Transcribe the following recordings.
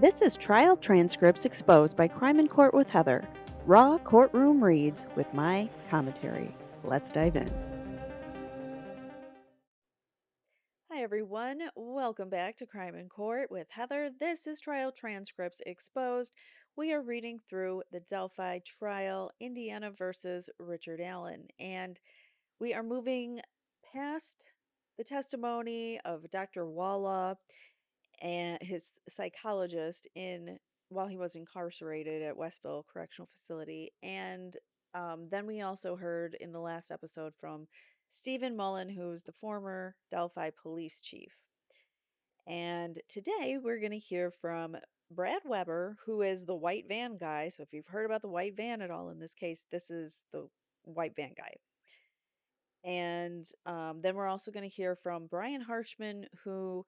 This is Trial Transcripts Exposed by Crime in Court with Heather. Raw courtroom reads with my commentary. Let's dive in. Hi, everyone. Welcome back to Crime in Court with Heather. This is Trial Transcripts Exposed. We are reading through the Delphi trial, Indiana versus Richard Allen, and we are moving past the testimony of Dr. Walla and his psychologist in while he was incarcerated at Westville Correctional Facility. And then we also heard in the last episode from Stephen Mullen, who's the former Delphi police chief. And today we're going to hear from Brad Weber, who is the white van guy. So if you've heard about the white van at all in this case, this is the white van guy. And then we're also going to hear from Brian Harshman, who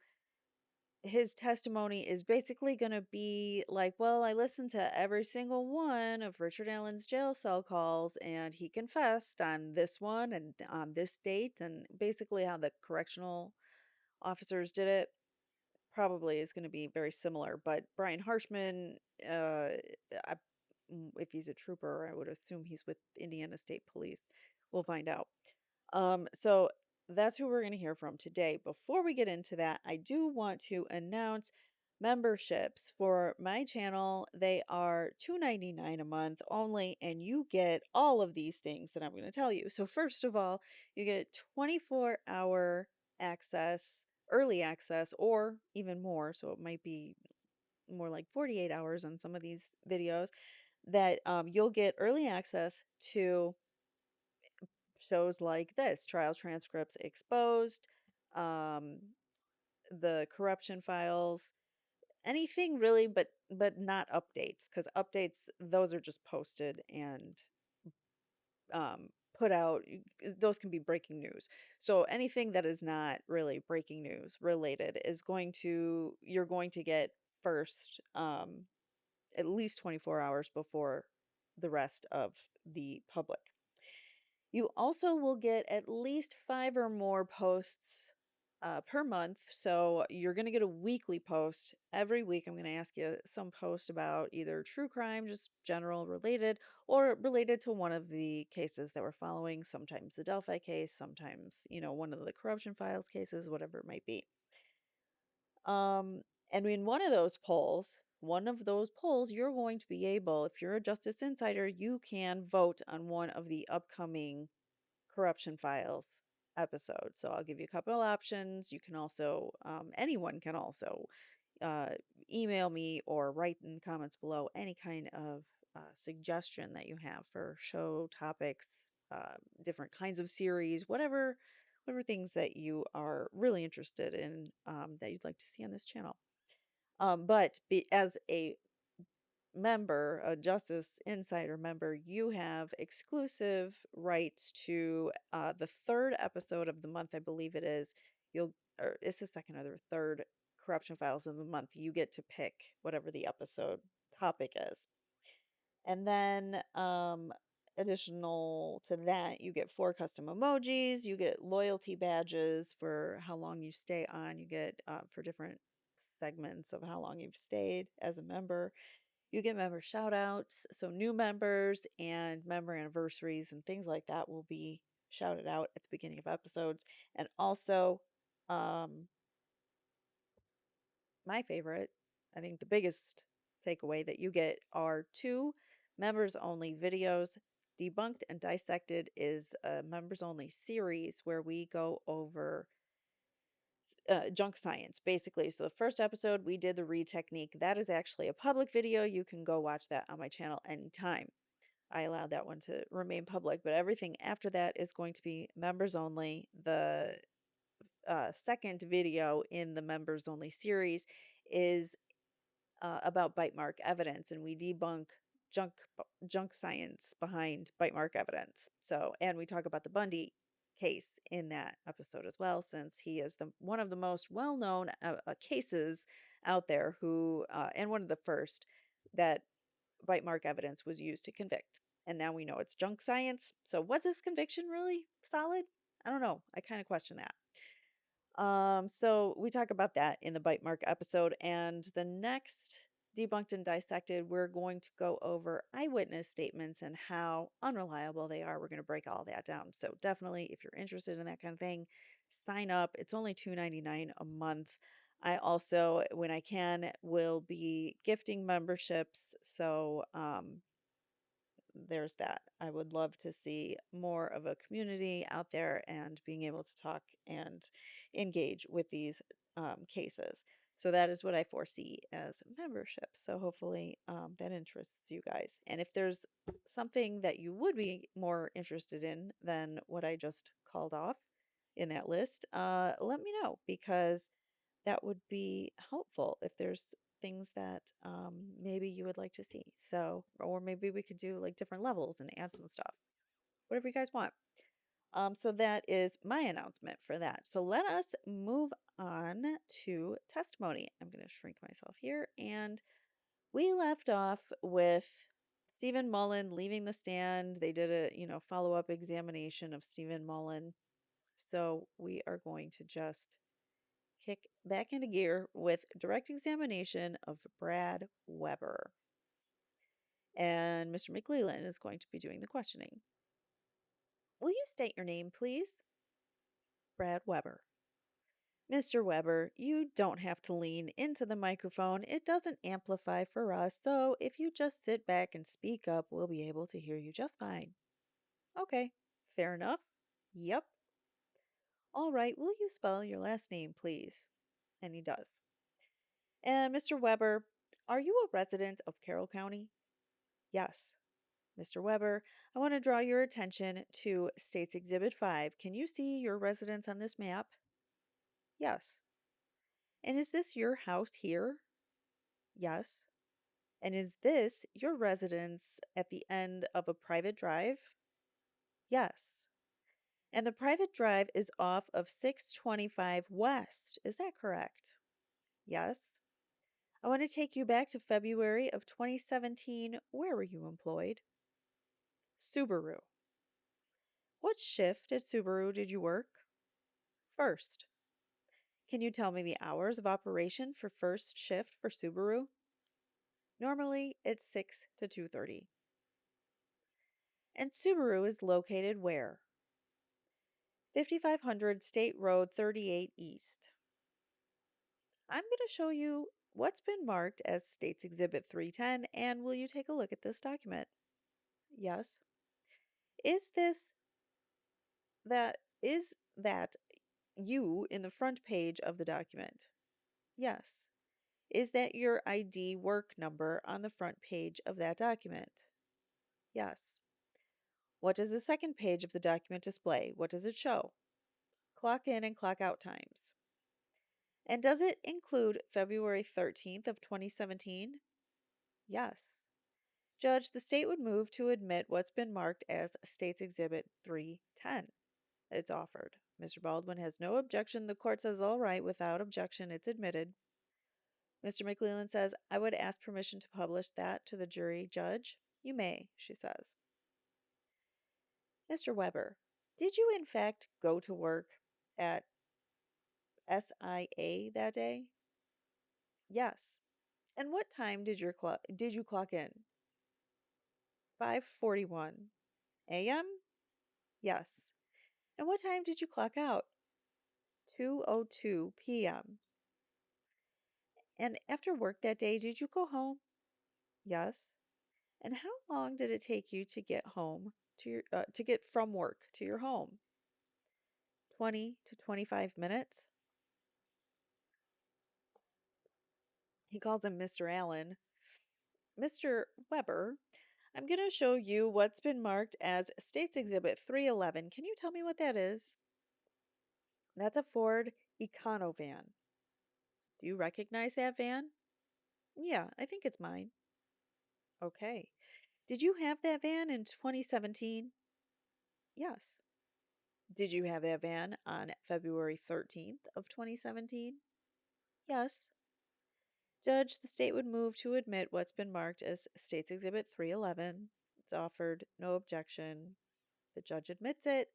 his testimony is basically going to be like, well, I listened to every single one of Richard Allen's jail cell calls, and he confessed on this one and on this date, and basically how the correctional officers did it probably is going to be very similar. But Brian Harshman, I, if he's a trooper, I would assume he's with Indiana State Police. We'll find out. So that's who we're going to hear from today. Before we get into that, I do want to announce memberships for my channel. They are $2.99 a month only, and you get all of these things that I'm going to tell you. So first of all, you get 24-hour access, early access, or even more. So it might be more like 48 hours on some of these videos that you'll get early access to shows like this, Trial Transcripts Exposed, um, the corruption files, anything really, but not updates, because updates, those are just posted and put out. Those can be breaking news. So anything that is not really breaking news related is you're going to get first, at least 24 hours before the rest of the public. You also will get at least 5 or more posts per month. So you're going to get a weekly post. Every week, I'm going to ask you some post about either true crime, just general related, or related to one of the cases that we're following. Sometimes the Delphi case, sometimes, one of the corruption files cases, whatever it might be. Um, and in one of those polls, you're going to be able, if you're a Justice Insider, you can vote on one of the upcoming corruption files episode. So I'll give you a couple of options. You can also, anyone can also uh, email me or write in the comments below any kind of suggestion that you have for show topics, different kinds of series, whatever things that you are really interested in that you'd like to see on this channel. As a member, a Justice Insider member, you have exclusive rights to the third episode of the month, I believe it is. Or it's the second or the third corruption files of the month. You get to pick whatever the episode topic is. And then, additional to that, you get 4 custom emojis, you get loyalty badges for how long you stay on, you get for different segments of how long you've stayed as a member. You get member shout outs. So new members and member anniversaries and things like that will be shouted out at the beginning of episodes. And also, um, my favorite, I think the biggest takeaway that you get are 2 members only videos. Debunked and Dissected is a members only series where we go over junk science, basically. So the first episode, we did the read technique. That is actually a public video. You can go watch that on my channel anytime. I allowed that one to remain public, but everything after that is going to be members only. The second video in the members only series is about bite mark evidence, and we debunk junk junk science behind bite mark evidence. So, and we talk about the Bundy case in that episode as well, since he is one of the most well-known cases out there, who and one of the first that bite mark evidence was used to convict. And now we know it's junk science. So was his conviction really solid? I don't know. I kind of question that. So we talk about that in the bite mark episode, and the next Debunked and Dissected, we're going to go over eyewitness statements and how unreliable they are. We're going to break all that down. So definitely, if you're interested in that kind of thing, sign up. It's only $2.99 a month. I also, when I can, will be gifting memberships. So there's that. I would love to see more of a community out there and being able to talk and engage with these cases. So that is what I foresee as membership. So hopefully that interests you guys. And if there's something that you would be more interested in than what I just called off in that list, let me know because that would be helpful if there's things that maybe you would like to see. So, or maybe we could do like different levels and add some stuff, whatever you guys want. So that is my announcement for that. So let us move on to testimony. I'm going to shrink myself here. And we left off with Stephen Mullen leaving the stand. They did a, follow-up examination of Stephen Mullen. So we are going to just kick back into gear with direct examination of Brad Weber. And Mr. McClellan is going to be doing the questioning. Will you state your name, please? Brad Weber. Mr. Weber, you don't have to lean into the microphone. It doesn't amplify for us, so if you just sit back and speak up, we'll be able to hear you just fine. Okay, fair enough. Yep. All right, will you spell your last name, please? And he does. And Mr. Weber, are you a resident of Carroll County? Yes. Mr. Weber, I want to draw your attention to State's Exhibit 5. Can you see your residence on this map? Yes. And is this your house here? Yes. And is this your residence at the end of a private drive? Yes. And the private drive is off of 625 West. Is that correct? Yes. I want to take you back to February of 2017. Where were you employed? Subaru. What shift at Subaru did you work? First. Can you tell me the hours of operation for first shift for Subaru? Normally, it's 6 to 2:30. And Subaru is located where? 5500 State Road 38 East. I'm going to show you what's been marked as State's Exhibit 310, and will you take a look at this document? Yes. Is that you in the front page of the document? Yes. Is that your ID work number on the front page of that document? Yes. What does the second page of the document display? What does it show? Clock in and clock out times. And does it include February 13th of 2017? Yes. Judge, the state would move to admit what's been marked as State's Exhibit 310. It's offered. Mr. Baldwin has no objection. The court says, all right, without objection, it's admitted. Mr. McClellan says, I would ask permission to publish that to the jury, Judge. You may, she says. Mr. Weber, did you in fact go to work at SIA that day? Yes. And what time did you clock in? 5:41 a.m.? Yes. And what time did you clock out? 2:02 p.m. And after work that day, did you go home? Yes. And how long did it take you to get home to get from work to your home? 20 to 25 minutes. He calls him Mr. Allen. Mr. Weber, I'm going to show you what's been marked as State's Exhibit 311. Can you tell me what that is? That's a Ford Econovan. Do you recognize that van? Yeah, I think it's mine. Okay. Did you have that van in 2017? Yes. Did you have that van on February 13th of 2017? Yes. Judge, the state would move to admit what's been marked as State's Exhibit 311. It's offered, no objection. The judge admits it,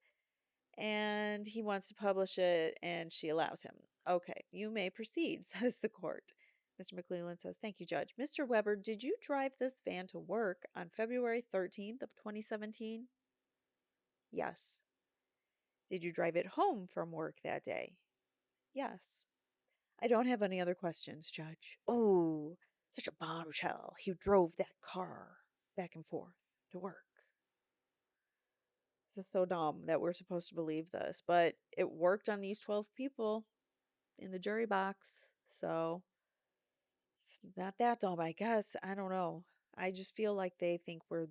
and he wants to publish it, and she allows him. Okay, you may proceed, says the court. Mr. McClellan says, thank you, Judge. Mr. Weber, did you drive this van to work on February 13th of 2017? Yes. Did you drive it home from work that day? Yes. I don't have any other questions, Judge. Oh, such a bombshell. He drove that car back and forth to work. This is so dumb that we're supposed to believe this, but it worked on these 12 people in the jury box, so it's not that dumb, I guess. I don't know. I just feel like they think we're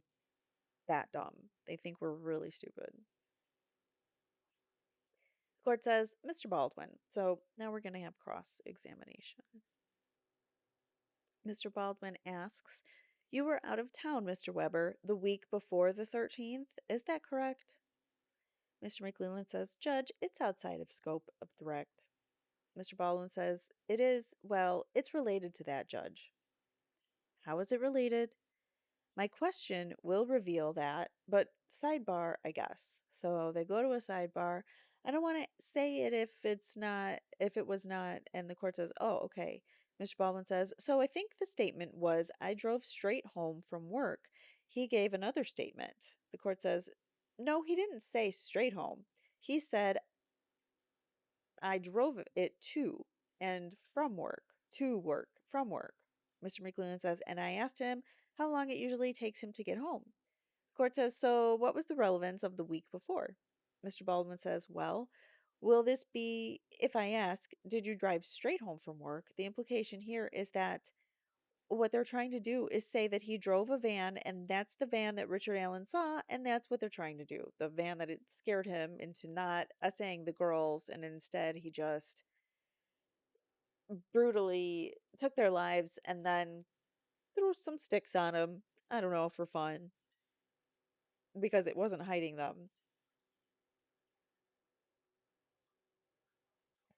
that dumb. They think we're really stupid. The court says, Mr. Baldwin. So now we're going to have cross examination. Mr. Baldwin asks, you were out of town, Mr. Weber, the week before the 13th. Is that correct? Mr. McClellan says, Judge, it's outside of scope of direct. Mr. Baldwin says, it is, well, it's related to that, Judge. How is it related? My question will reveal that, but sidebar, I guess. So they go to a sidebar. I don't want to say it if it was not, and the court says, oh, okay. Mr. Baldwin says, so I think the statement was, I drove straight home from work. He gave another statement. The court says, no, he didn't say straight home. He said, I drove it to and from work, to work, from work. Mr. McLeland says, and I asked him how long it usually takes him to get home. Court says, so what was the relevance of the week before? Mr. Baldwin says, well, will this be, if I ask, did you drive straight home from work? The implication here is that what they're trying to do is say that he drove a van and that's the van that Richard Allen saw and that's what they're trying to do. The van that it scared him into not assaying the girls and instead he just brutally took their lives and then threw some sticks on them. I don't know, for fun because it wasn't hiding them.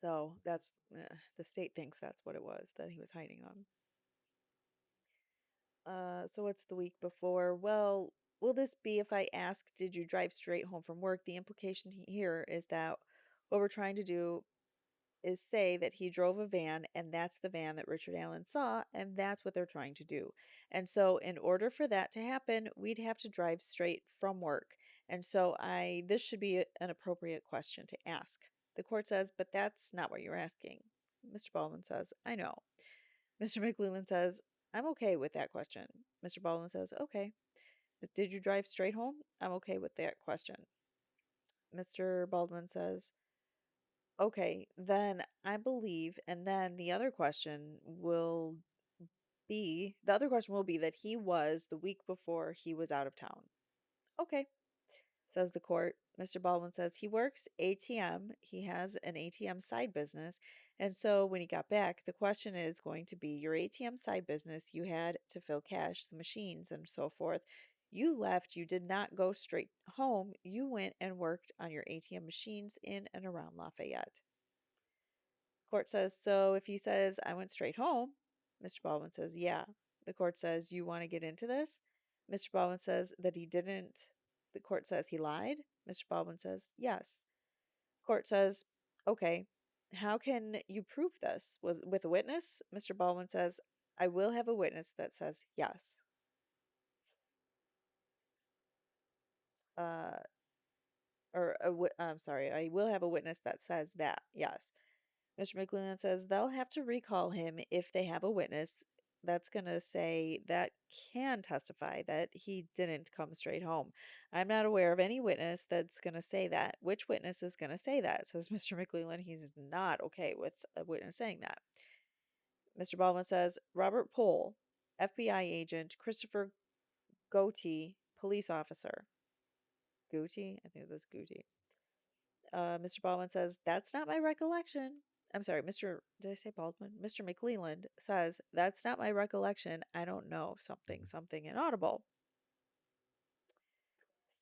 So that's the state thinks that's what it was, that he was hiding them. So what's the week before? Well, will this be if I ask, did you drive straight home from work? The implication here is that what we're trying to do is say that he drove a van and that's the van that Richard Allen saw and that's what they're trying to do. And so in order for that to happen, we'd have to drive straight from work. And so this should be an appropriate question to ask. The court says, but that's not what you're asking. Mr. Baldwin says, I know. Mr. McLuhan says, I'm okay with that question. Mr. Baldwin says, okay. Did you drive straight home? I'm okay with that question. Mr. Baldwin says, okay, then I believe, and then the other question will be that he was the week before he was out of town. Okay, says the court. Mr. Baldwin says he works ATM. He has an ATM side business. And so when he got back, the question is going to be your ATM side business. You had to fill cash, the machines, and so forth. You left. You did not go straight home. You went and worked on your ATM machines in and around Lafayette. Court says, so if he says, I went straight home, Mr. Baldwin says, yeah. The court says, you want to get into this? Mr. Baldwin says that he didn't. The court says he lied. Mr. Baldwin says, yes. Court says, okay, how can you prove this? Was with a witness? Mr. Baldwin says, I will have a witness that says yes. Uh, I'm sorry, I will have a witness that says that, yes. Mr. McLennan says they'll have to recall him if they have a witness that's going to say that can testify that he didn't come straight home. I'm not aware of any witness that's going to say that. Which witness is going to say that? Says Mr. McLellan. He's not okay with a witness saying that. Mr. Baldwin says Robert Pohl, FBI agent, Christopher Goatee, police officer. Gootee? I think that's Gootee. Mr. Baldwin says, that's not my recollection. I'm sorry, did I say Baldwin? Mr. McLeland says, that's not my recollection. I don't know. Something inaudible.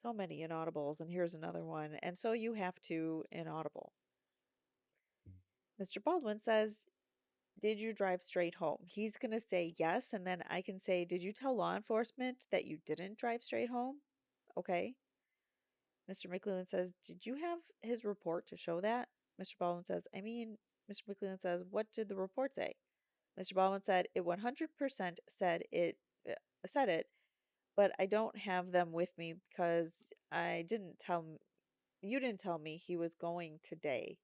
So many inaudibles, and here's another one. And so you have to inaudible. Mr. Baldwin says, did you drive straight home? He's going to say yes, and then I can say, did you tell law enforcement that you didn't drive straight home? Okay. Mr. McLellan says, did you have his report to show that? Mr. Baldwin says, Mr. McLellan says, what did the report say? Mr. Baldwin said, it 100% said it, but I don't have them with me because you didn't tell me he was going today.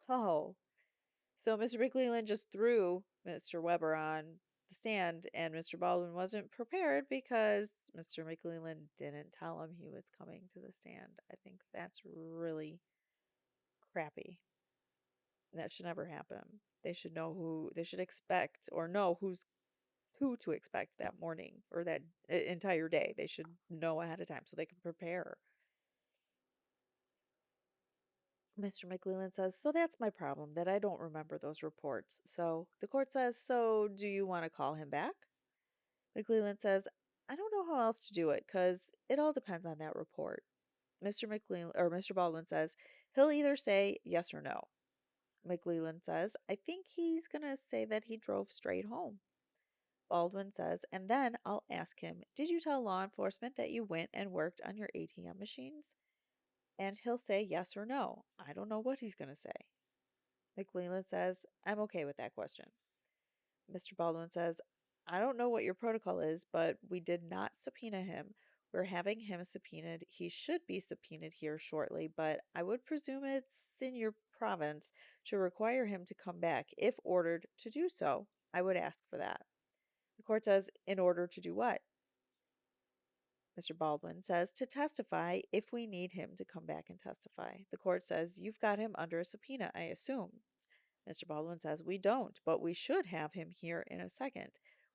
Oh, so Mr. McClelland just threw Mr. Weber on the stand, and Mr. Baldwin wasn't prepared because Mr. McClelland didn't tell him he was coming to the stand. I think that's really crappy. That should never happen. They should expect or know who to expect that morning or that entire day. They should know ahead of time so they can prepare. Mr. McClelland says, so that's my problem, that I don't remember those reports. So the court says, so do you want to call him back? McClelland says, I don't know how else to do it because it all depends on that report. Mr. Baldwin says, he'll either say yes or no. McClelland says, I think he's going to say that he drove straight home. Baldwin says, and then I'll ask him, did you tell law enforcement that you went and worked on your ATM machines? And he'll say yes or no. I don't know what he's going to say. McClelland says, I'm okay with that question. Mr. Baldwin says, I don't know what your protocol is, but we did not subpoena him. We're having him subpoenaed. He should be subpoenaed here shortly, but I would presume it's in your province to require him to come back if ordered to do so. I would ask for that. The court says, in order to do what? Mr. Baldwin says, to testify if we need him to come back and testify. The court says, you've got him under a subpoena, I assume. Mr. Baldwin says, we don't, but we should have him here in a second.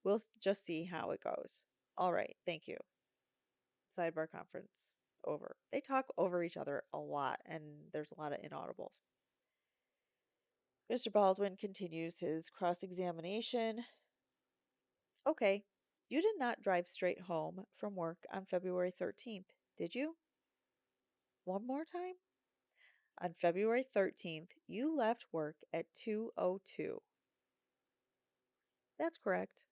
We'll just see how it goes. All right, thank you. Sidebar conference over. They talk over each other a lot, and there's a lot of inaudibles. Mr. Baldwin continues his cross examination. Okay, you did not drive straight home from work on February 13th, did you? One more time? On February 13th, you left work at 2:02. That's correct.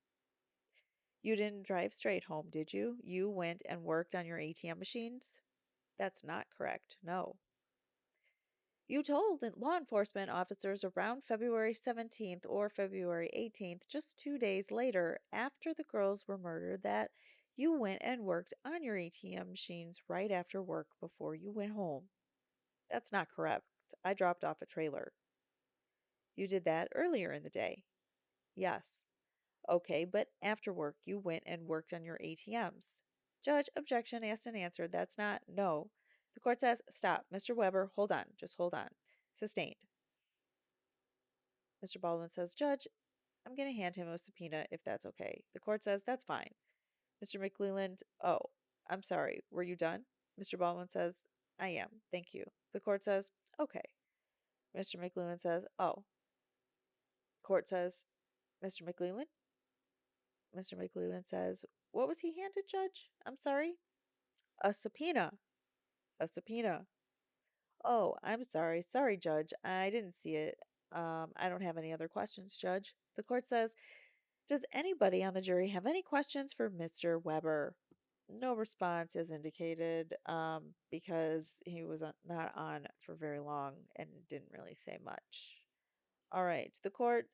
You didn't drive straight home, did you? You went and worked on your ATM machines? That's not correct. No. You told law enforcement officers around February 17th or February 18th, just 2 days later, after the girls were murdered, that you went and worked on your ATM machines right after work before you went home. That's not correct. I dropped off a trailer. You did that earlier in the day. Yes. Okay, but after work you went and worked on your ATMs. Judge, objection, asked and answered. That's not no. The court says, stop. Mr. Weber, hold on. Just hold on. Sustained. Mr. Baldwin says, Judge, I'm going to hand him a subpoena if that's okay. The court says, that's fine. Mr. McClelland, oh, I'm sorry. Were you done? Mr. Baldwin says, I am. Thank you. The court says, okay. Mr. McClelland says, oh. Court says, Mr. McClelland? Mr. McClelland says, what was he handed, Judge? I'm sorry? A subpoena. A subpoena. Oh, I'm sorry. Sorry, Judge. I didn't see it. I don't have any other questions, Judge. The court says, does anybody on the jury have any questions for Mr. Weber? No response is indicated because he was not on for very long and didn't really say much. All right. The court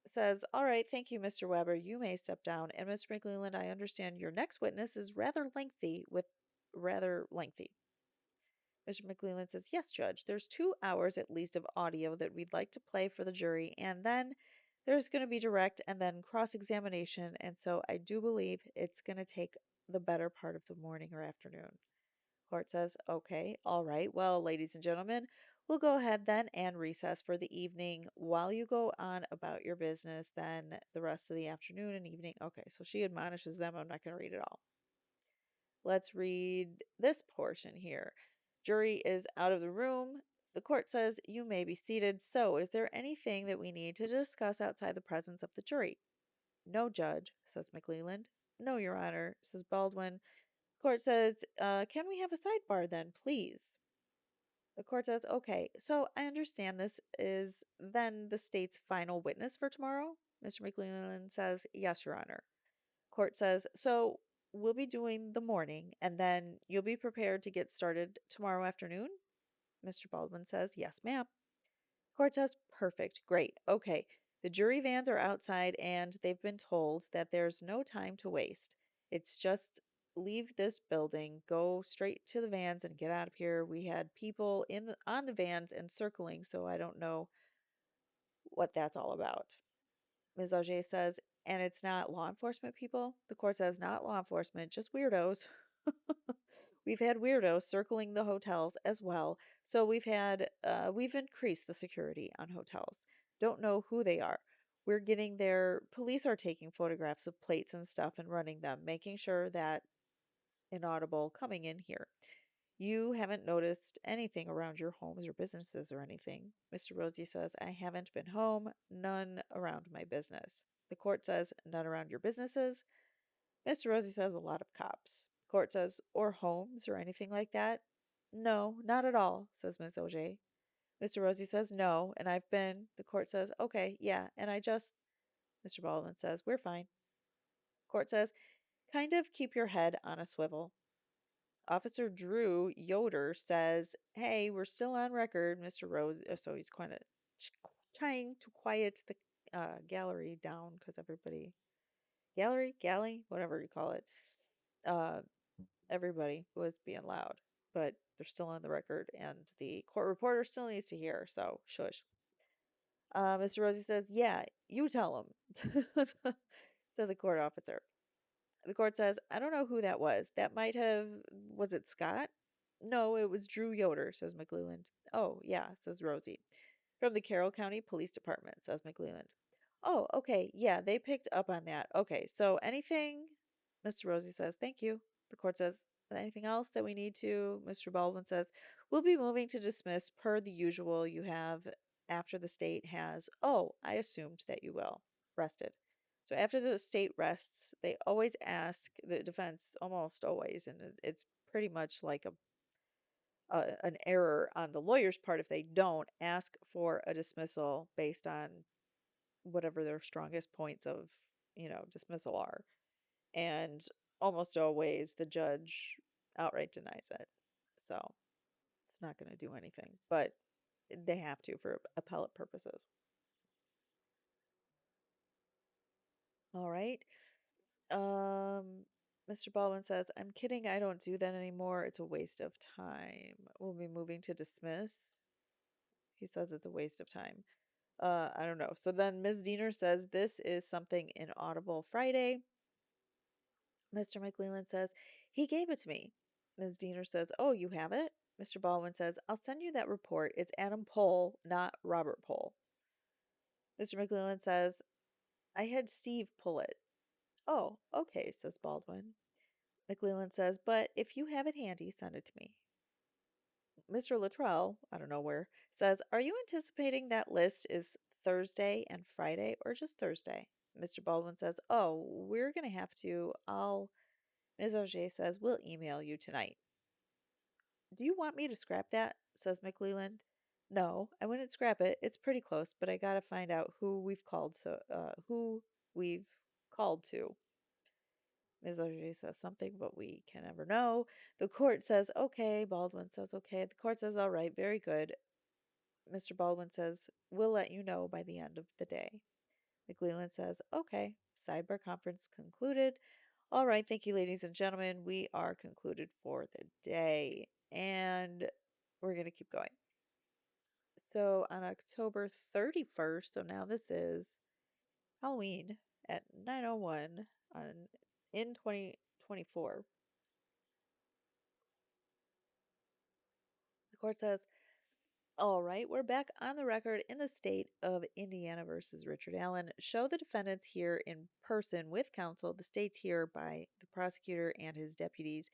says, all right, thank you, Mr. Weber. You may step down. And Mr. McClelland, I understand your next witness is rather lengthy. Mr. McClelland says, yes, Judge, there's 2 hours at least of audio that we'd like to play for the jury, and then there's going to be direct and then cross-examination, and so I do believe it's going to take the better part of the morning or afternoon. Court says, okay, all right, well, ladies and gentlemen, we'll go ahead then and recess for the evening while you go on about your business, then the rest of the afternoon and evening. Okay, so she admonishes them. I'm not going to read it all. Let's read this portion here. Jury is out of the room. The court says you may be seated. So, is there anything that we need to discuss outside the presence of the jury? No, Judge, says McClelland. No, Your Honor, says Baldwin. Court says, can we have a sidebar then, please? The court says, okay, so I understand this is then the state's final witness for tomorrow? Mr. McClelland says, yes, Your Honor. Court says, so we'll be doing the morning and then you'll be prepared to get started tomorrow afternoon? Mr. Baldwin says, yes, ma'am. Court says, perfect, great, okay. The jury vans are outside and they've been told that there's no time to waste. It's just leave this building, go straight to the vans and get out of here. We had people on the vans and circling, so I don't know what that's all about. Ms. Auger says, and it's not law enforcement people? The court says, not law enforcement, just weirdos. We've had weirdos circling the hotels as well, so we've increased the security on hotels. Don't know who they are. We're getting their police are taking photographs of plates and stuff and running them, making sure that inaudible coming in here. You haven't noticed anything around your homes or businesses or anything. Mr. Rosie says, I haven't been home, none around my business. The court says, none around your businesses. Mr. Rosie says, a lot of cops. Court says, or homes or anything like that. No, not at all, says Miss OJ. Mr. Rosie says, no, and I've been. The court says, okay, yeah, and I just. Mr. Baldwin says, we're fine. Court says, kind of keep your head on a swivel. Officer Drew Yoder says, hey, we're still on record, Mr. Rose. So he's kind of trying to quiet the gallery down because everybody, gallery, galley, whatever you call it, uh, everybody was being loud. But they're still on the record, and the court reporter still needs to hear, so shush. Mr. Rosie says, yeah, you tell him to the court officer. The court says, I don't know who that was. That might have, was it Scott? No, it was Drew Yoder, says McClelland. Oh, yeah, says Rosie. From the Carroll County Police Department, says McClelland. Oh, okay, yeah, they picked up on that. Okay, so anything? Mr. Rosie says, thank you. The court says, anything else that we need to? Mr. Baldwin says, we'll be moving to dismiss per the usual you have after the state has, oh, I assumed that you will, rested. So after the state rests, they always ask the defense, almost always, and it's pretty much like an error on the lawyer's part if they don't ask for a dismissal based on whatever their strongest points of, dismissal are. And almost always the judge outright denies it. So it's not going to do anything, but they have to for appellate purposes. All right. Mr. Baldwin says, I'm kidding, I don't do that anymore. It's a waste of time. We'll be moving to dismiss. He says it's a waste of time. I don't know. So then Ms. Diener says, this is something inaudible Friday. Mr. McClelland says, he gave it to me. Ms. Diener says, oh, you have it? Mr. Baldwin says, I'll send you that report. It's Adam Pohl, not Robert Pohl. Mr. McClelland says, I had Steve pull it. Oh, okay, says Baldwin. McClelland says, but if you have it handy, send it to me. Mr. Luttrell, I don't know where, says, are you anticipating that list is Thursday and Friday or just Thursday? Mr. Baldwin says, oh, we're going to have to. Ms. Auger says, we'll email you tonight. Do you want me to scrap that? Says McClelland. No, I wouldn't scrap it. It's pretty close, but I gotta find out who we've called to. Ms. Auger says something, but we can never know. The court says, okay. Baldwin says, okay. The court says, all right, very good. Mr. Baldwin says, we'll let you know by the end of the day. McClelland says, okay. Sidebar conference concluded. All right, thank you, ladies and gentlemen. We are concluded for the day, and we're going to keep going. So on October 31st, so now this is Halloween at 9:01 in 2024. The court says, all right, we're back on the record in the state of Indiana versus Richard Allen. Show the defendants here in person with counsel. The state's here by the prosecutor and his deputies.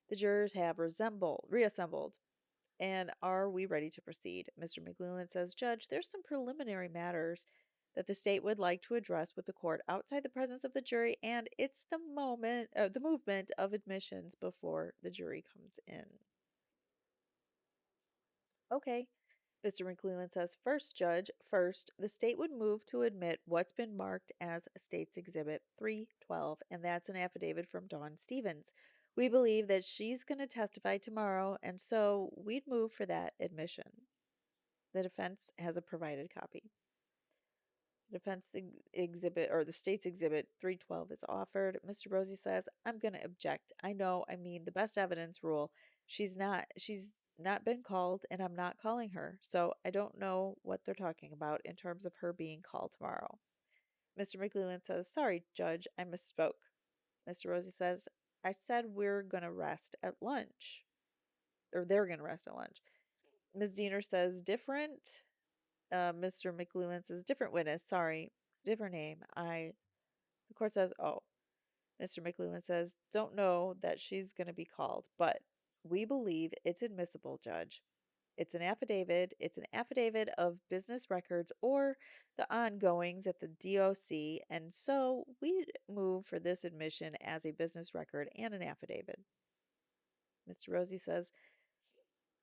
The jurors have reassembled. And are we ready to proceed? Mr. McClelland says, Judge, there's some preliminary matters that the state would like to address with the court outside the presence of the jury, and it's the movement of admissions before the jury comes in. Okay. Mr. McClelland says, first, Judge, the state would move to admit what's been marked as State's Exhibit 312, and that's an affidavit from Dawn Stevens. We believe that she's going to testify tomorrow, and so we'd move for that admission. The defense has a provided copy. Defense exhibit or the state's exhibit 312 is offered. Mr. Rosie says, I'm going to object. I know, I mean, the best evidence rule. She's not been called and I'm not calling her. So I don't know what they're talking about in terms of her being called tomorrow. Mr. McLeland says, sorry, Judge, I misspoke. Mr. Rosie says, I said we're going to rest at lunch, or they're going to rest at lunch. Ms. Diener says, different. Mr. McLeland says, different witness, sorry, different name. The court says, oh. Mr. McLeland says, don't know that she's going to be called, but we believe it's admissible, Judge. It's an affidavit. It's an affidavit of business records or the ongoings at the DOC, and so we move for this admission as a business record and an affidavit. Mr. Rosie says,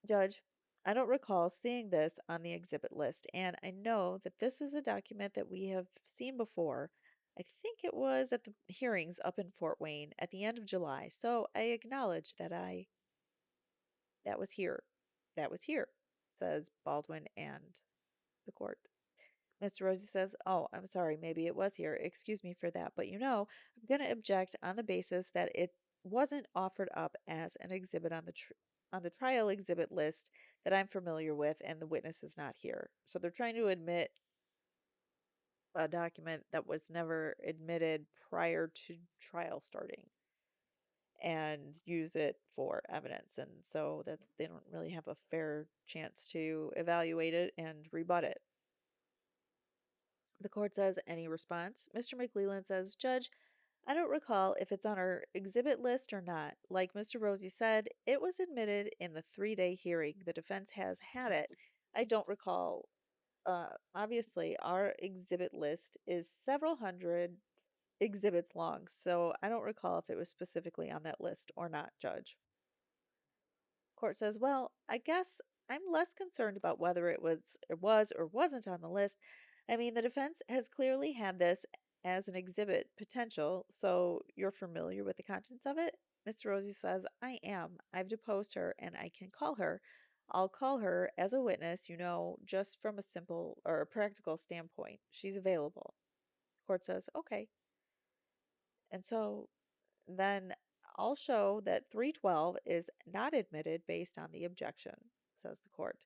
Judge, I don't recall seeing this on the exhibit list, and I know that this is a document that we have seen before. I think it was at the hearings up in Fort Wayne at the end of July, so I acknowledge that was here. That was here, says Baldwin and the court. Mr. Rosie says, oh, I'm sorry, maybe it was here. Excuse me for that, but I'm going to object on the basis that it wasn't offered up as an exhibit on the trial exhibit list that I'm familiar with, and the witness is not here. So they're trying to admit a document that was never admitted prior to trial starting and use it for evidence, and so that they don't really have a fair chance to evaluate it and rebut it. The court says, any response? Mr. McLeland says, Judge, I don't recall if it's on our exhibit list or not. Like Mr. Rosie said, it was admitted in the 3-day hearing. The defense has had it. I don't recall. Obviously, our exhibit list is several hundred exhibits long, so I don't recall if it was specifically on that list or not, Judge. Court says, well, I guess I'm less concerned about whether it was or wasn't on the list. I mean, the defense has clearly had this as an exhibit potential, so you're familiar with the contents of it? Mr. Rosie says, I am. I've deposed her and I can call her. I'll call her as a witness, just from a simple or a practical standpoint. She's available. Court says, okay. And so then I'll show that 312 is not admitted based on the objection, says the court.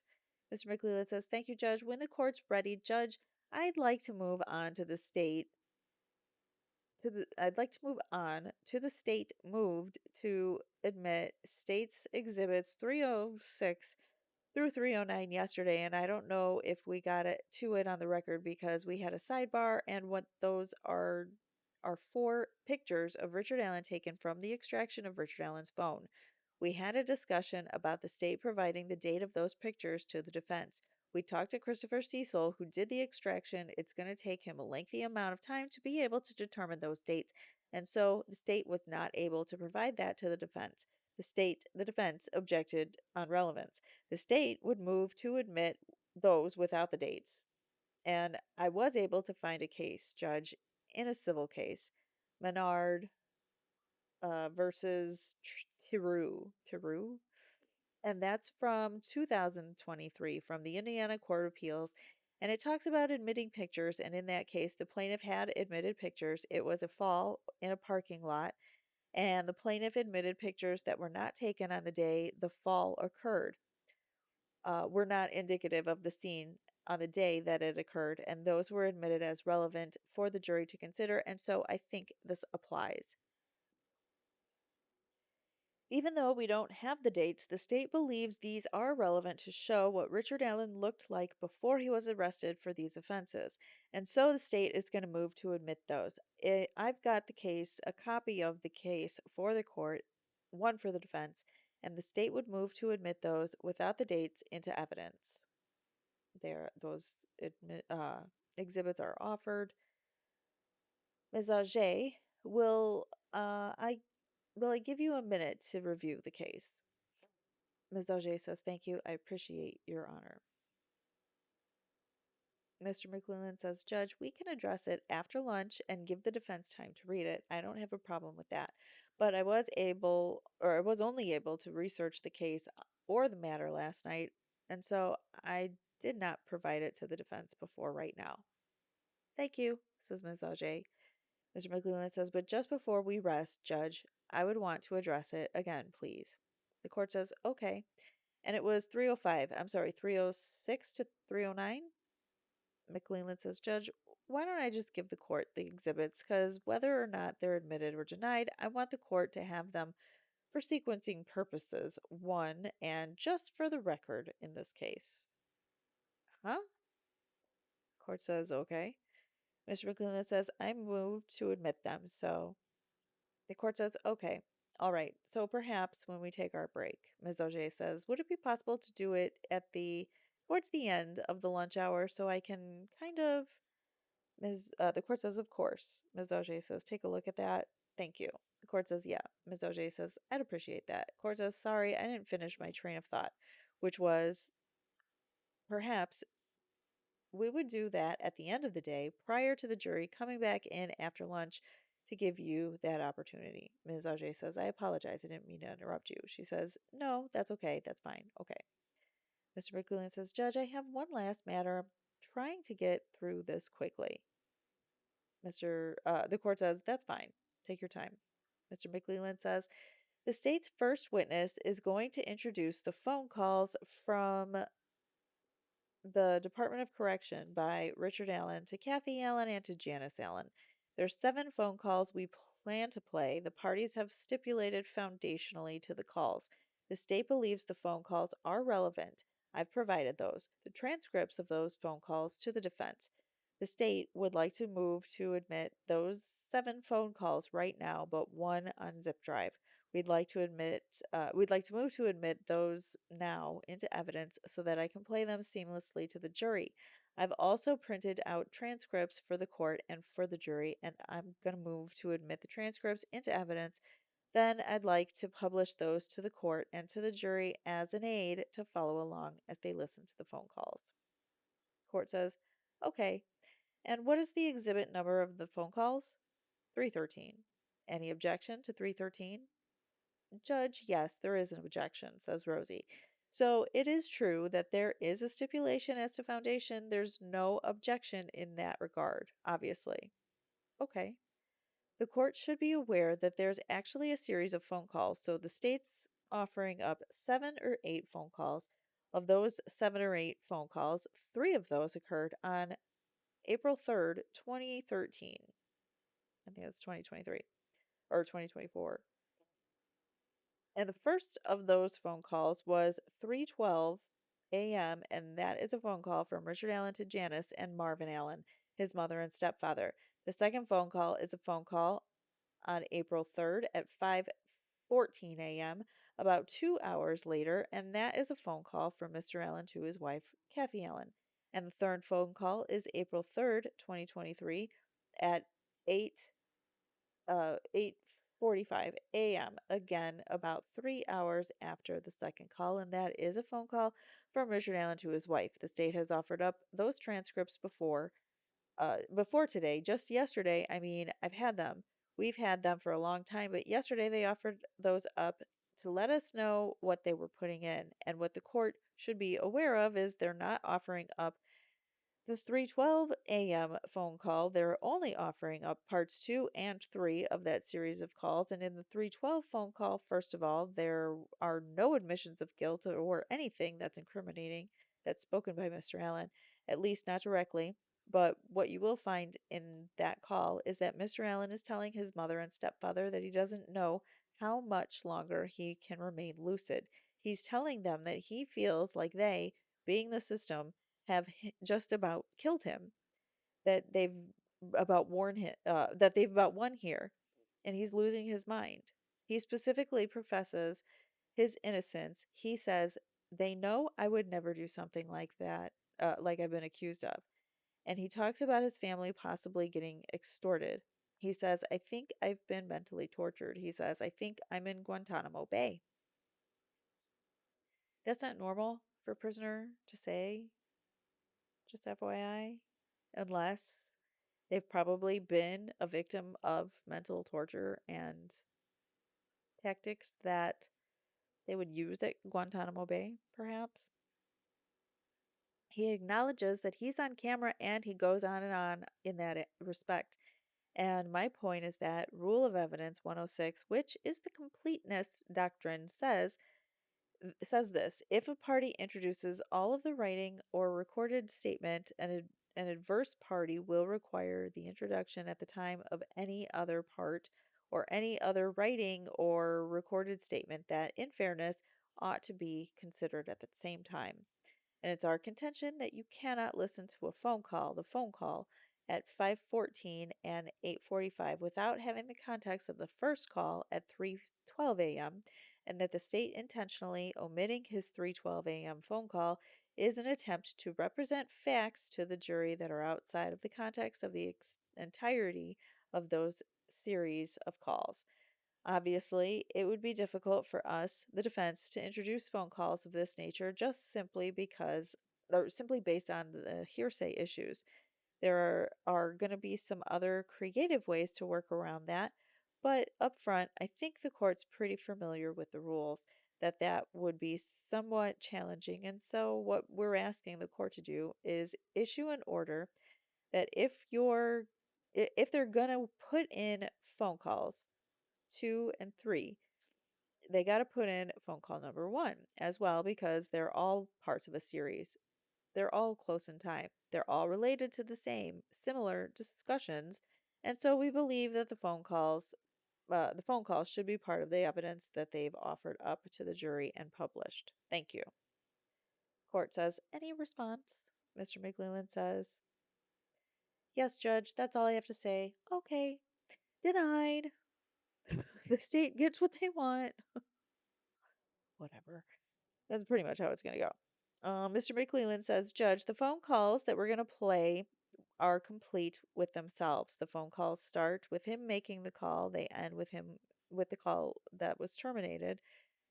Mr. McLeland says, thank you, Judge. When the court's ready, Judge, I'd like to move on to the state moved to admit states exhibits 306 through 309 yesterday, and I don't know if we got it to it on the record because we had a sidebar, and what those are 4 pictures of Richard Allen taken from the extraction of Richard Allen's phone. We had a discussion about the state providing the date of those pictures to the defense. We talked to Christopher Cecil, who did the extraction. It's going to take him a lengthy amount of time to be able to determine those dates, and so the state was not able to provide that to the defense. The defense objected on relevance. The state would move to admit those without the dates. And I was able to find a case, Judge, in a civil case, Menard versus Theroux, and that's from 2023 from the Indiana Court of Appeals. And it talks about admitting pictures, and in that case, the plaintiff had admitted pictures. It was a fall in a parking lot, and the plaintiff admitted pictures that were not taken on the day the fall occurred. Were not indicative of the scene on the day that it occurred, and those were admitted as relevant for the jury to consider, and so I think this applies. Even though we don't have the dates, the state believes these are relevant to show what Richard Allen looked like before he was arrested for these offenses, and so the state is going to move to admit those. I've got the case, a copy of the case for the court, one for the defense, and the state would move to admit those without the dates into evidence. Those exhibits are offered. Ms. Auger, will I give you a minute to review the case? Ms. Auger says, thank you. I appreciate your honor. Mr. McClellan says, Judge, we can address it after lunch and give the defense time to read it. I don't have a problem with that. But I was only able to research the case or the matter last night, and so I did not provide it to the defense before right now. Thank you, says Ms. Auger. Mr. McLeland says, but just before we rest, Judge, I would want to address it again, please. The court says, okay. And it was 305, I'm sorry, 306 to 309? McLeland says, Judge, why don't I just give the court the exhibits? Because whether or not they're admitted or denied, I want the court to have them for sequencing purposes, one, and just for the record in this case. Huh? Court says, okay. Mr. McLeland says, I move to admit them, so the court says, okay, all right, so perhaps when we take our break, Ms. Auger says, would it be possible to do it towards the end of the lunch hour so I can kind of, the court says, of course. Ms. Auger says, take a look at that. Thank you. The court says, yeah. Ms. Auger says, I'd appreciate that. Court says, sorry, I didn't finish my train of thought, which was perhaps we would do that at the end of the day prior to the jury coming back in after lunch to give you that opportunity. Ms. Auger says, I apologize. I didn't mean to interrupt you. She says, no, that's okay. That's fine. Okay. Mr. McLeland says, Judge, I have one last matter. I'm trying to get through this quickly. The court says, that's fine. Take your time. Mr. McLeland says, the state's first witness is going to introduce the phone calls from the Department of Correction by Richard Allen to Kathy Allen and to Janice Allen. There's 7 phone calls we plan to play. The parties have stipulated foundationally to the calls. The state believes the phone calls are relevant. I've provided those, the transcripts of those phone calls to the defense. The state would like to move to admit those 7 phone calls right now, but one on zip drive. We'd like to move to admit those now into evidence so that I can play them seamlessly to the jury. I've also printed out transcripts for the court and for the jury, and I'm going to move to admit the transcripts into evidence. Then I'd like to publish those to the court and to the jury as an aid to follow along as they listen to the phone calls. Court says, okay. And what is the exhibit number of the phone calls? 313. Any objection to 313? Judge, yes, there is an objection, says Rosie. So it is true that there is a stipulation as to foundation. There's no objection in that regard, obviously. Okay. The court should be aware that there's actually a series of phone calls, so the state's offering up 7 or 8 phone calls. Of those 7 or 8 phone calls, 3 of those occurred on April 3rd, 2013. I think that's 2023 or 2024. And the first of those phone calls was 3:12 a.m., and that is a phone call from Richard Allen to Janice and Marvin Allen, his mother and stepfather. The second phone call is a phone call on April 3rd at 5:14 a.m., about 2 hours later, and that is a phone call from Mr. Allen to his wife, Kathy Allen. And the third phone call is April 3rd, 2023 at 8:45 a.m. Again, about 3 hours after the second call, and that is a phone call from Richard Allen to his wife. The state has offered up those transcripts before today, just yesterday. I mean, I've had them. We've had them for a long time, but yesterday they offered those up to let us know what they were putting in. And what the court should be aware of is they're not offering up the 3:12 a.m. phone call. They're only offering up parts 2 and 3 of that series of calls. And in the 3:12 phone call, first of all, there are no admissions of guilt or anything that's incriminating that's spoken by Mr. Allen, at least not directly. But what you will find in that call is that Mr. Allen is telling his mother and stepfather that he doesn't know how much longer he can remain lucid. He's telling them that he feels like they, being the system, have just about killed him, that they've about won here, and he's losing his mind. He specifically professes his innocence. He says, they know I would never do something like that, like I've been accused of. And he talks about his family possibly getting extorted. He says, I think I've been mentally tortured. He says, I think I'm in Guantanamo Bay. That's not normal for a prisoner to say, just FYI, unless they've probably been a victim of mental torture and tactics that they would use at Guantanamo Bay, perhaps. He acknowledges that he's on camera and he goes on and on in that respect. And my point is that Rule of Evidence 106, which is the completeness doctrine, says this: if a party introduces all of the writing or recorded statement, an adverse party will require the introduction at the time of any other part or any other writing or recorded statement that, in fairness, ought to be considered at the same time. And it's our contention that you cannot listen to a the phone call at 5:14 and 8:45 without having the context of the first call at 3:12 a.m., and that the state intentionally omitting his 3:12 a.m. phone call is an attempt to represent facts to the jury that are outside of the context of the entirety of those series of calls. Obviously, it would be difficult for us, the defense, to introduce phone calls of this nature just simply because, or simply based on the hearsay issues. There are going to be some other creative ways to work around that, but up front, I think the court's pretty familiar with the rules that would be somewhat challenging. And so, what we're asking the court to do is issue an order that if they're going to put in phone calls 2 and 3, they got to put in phone call number 1 as well because they're all parts of a series. They're all close in time. They're all related to the same, similar discussions. And so we believe that the phone calls should be part of the evidence that they've offered up to the jury and published. Thank you. Court says, any response? Mr. McLeland says, yes, Judge, that's all I have to say. Okay, denied. The state gets what they want. Whatever. That's pretty much how it's going to go. Mr. McClellan says, Judge, the phone calls that we're going to play are complete with themselves. The phone calls start with him making the call, they end with the call that was terminated.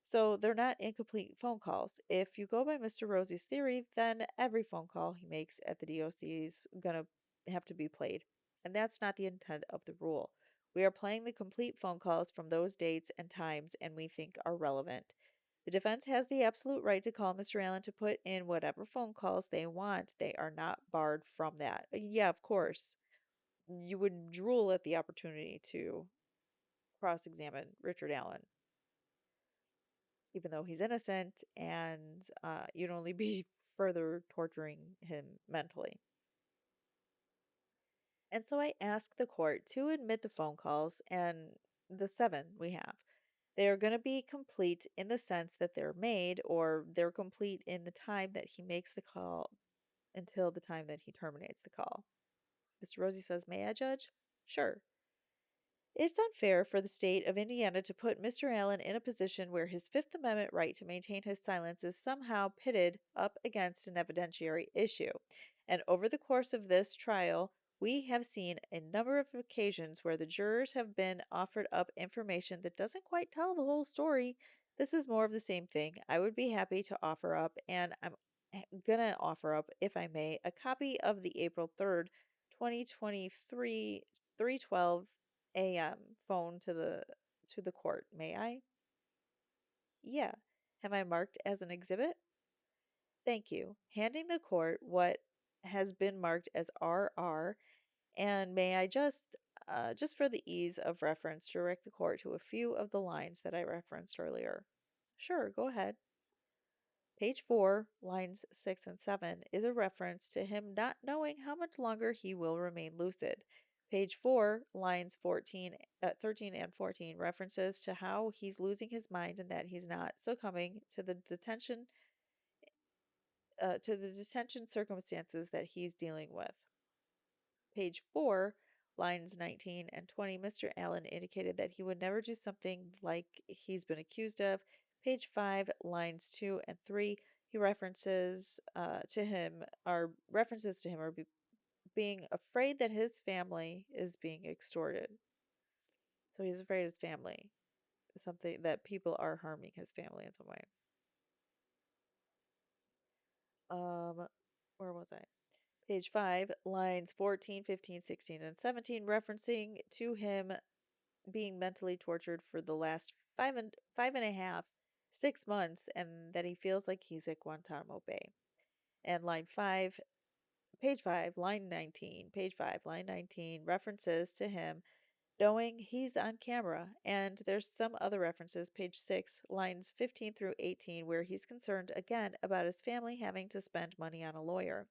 So they're not incomplete phone calls. If you go by Mr. Rosie's theory, then every phone call he makes at the DOC is going to have to be played. And that's not the intent of the rule. We are playing the complete phone calls from those dates and times and we think are relevant. The defense has the absolute right to call Mr. Allen to put in whatever phone calls they want. They are not barred from that. Yeah, of course. You would drool at the opportunity to cross-examine Richard Allen, even though he's innocent, and you'd only be further torturing him mentally. And so I ask the court to admit the phone calls and the 7 we have. They are going to be complete in the sense that they're made, or they're complete in the time that he makes the call until the time that he terminates the call. Mr. Rosie says, may I, Judge? Sure. It's unfair for the state of Indiana to put Mr. Allen in a position where his Fifth Amendment right to maintain his silence is somehow pitted up against an evidentiary issue. And over the course of this trial, we have seen a number of occasions where the jurors have been offered up information that doesn't quite tell the whole story. This is more of the same thing. I would be happy to offer up, and I'm gonna offer up, if I may, a copy of the April 3rd, 2023 3:12 a.m. phone to the court. May I? Yeah. Have I marked as an exhibit? Thank you. Handing the court what has been marked as RR, and may I just for the ease of reference, direct the court to a few of the lines that I referenced earlier. Sure, go ahead. Page 4, lines 6 and 7, is a reference to him not knowing how much longer he will remain lucid. Page 4, lines 13 and 14, references to how he's losing his mind and that he's not succumbing to the detention circumstances that he's dealing with. Page 4, lines 19 and 20, Mr. Allen indicated that he would never do something like he's been accused of. Page 5, lines 2 and 3, he references to him are being afraid that his family is being extorted. So he's afraid his family, something that people are harming his family in some way. Where was I? Page 5, lines 14, 15, 16, and 17, referencing to him being mentally tortured for the last five and a half, 6 months, and that he feels like he's at Guantanamo Bay. And line 5, page 5, line 19, page 5, line 19, references to him knowing he's on camera. And there's some other references, page 6, lines 15 through 18, where he's concerned again about his family having to spend money on a lawyer.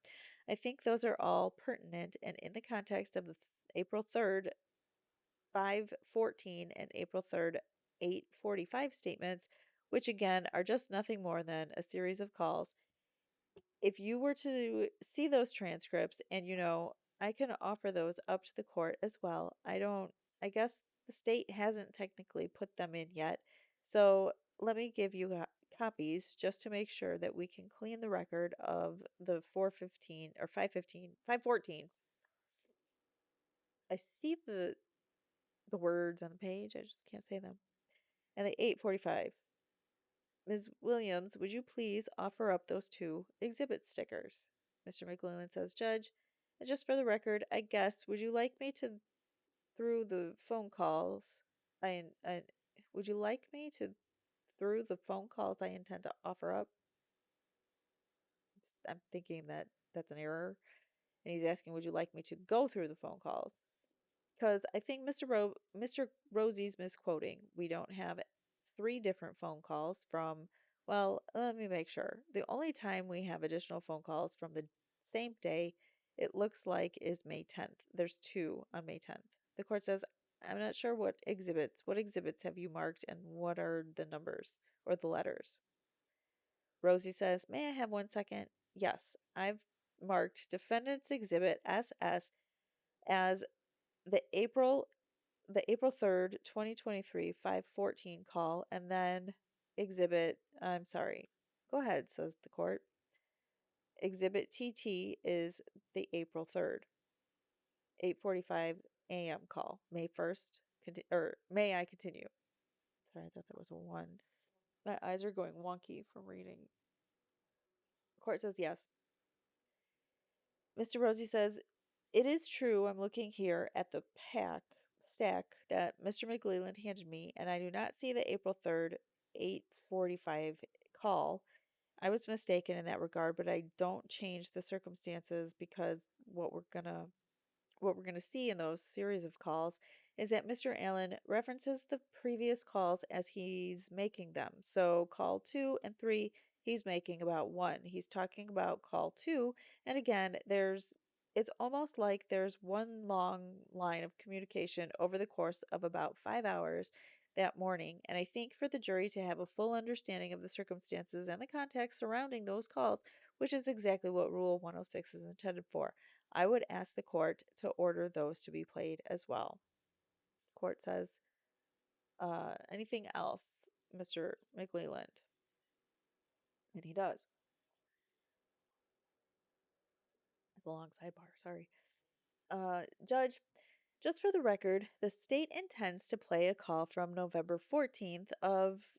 I think those are all pertinent and in the context of the April 3rd, 5:14 and April 3rd, 8:45 statements, which again are just nothing more than a series of calls. If you were to see those transcripts, and I can offer those up to the court as well. I guess the state hasn't technically put them in yet. So let me give you copies just to make sure that we can clean the record of the 415 or 515, 514. I see the words on the page, I just can't say them. And the 8:45. Ms. Williams, would you please offer up those two exhibit stickers? Mr. McLellan says, Judge, and just for the record, I guess, would you like me to, through the phone calls, I would you like me to, through the phone calls I intend to offer up? I'm thinking that that's an error. And he's asking, would you like me to go through the phone calls? Because I think Mr. Rosie's misquoting. We don't have three different phone calls from, well, let me make sure. The only time we have additional phone calls from the same day, it looks like, is May 10th. There's two on May 10th. The court says, I'm not sure what exhibits have you marked and what are the numbers or the letters? Rosie says, may I have 1 second? Yes, I've marked Defendant's Exhibit SS as the April 3rd, 2023, 5:14 call, and then I'm sorry. Go ahead, says the court. Exhibit TT is the April 3rd, 8:45 a.m. call, May 1st, or may I continue? Sorry, I thought that was a 1. My eyes are going wonky from reading. Court says yes. Mr. Rosie says, it is true I'm looking here at the stack that Mr. McLeland handed me, and I do not see the April 3rd, 8:45 call. I was mistaken in that regard, but I don't change the circumstances because what we're gonna see in those series of calls is that Mr. Allen references the previous calls as he's making them. So call 2 and 3, he's making about 1. He's talking about call 2, and again, it's almost like there's one long line of communication over the course of about 5 hours that morning. And I think for the jury to have a full understanding of the circumstances and the context surrounding those calls, which is exactly what Rule 106 is intended for, I would ask the court to order those to be played as well. Court says, anything else, Mr. McLeland? And he does. It's a long sidebar, sorry. Judge, just for the record, the state intends to play a call from November 14th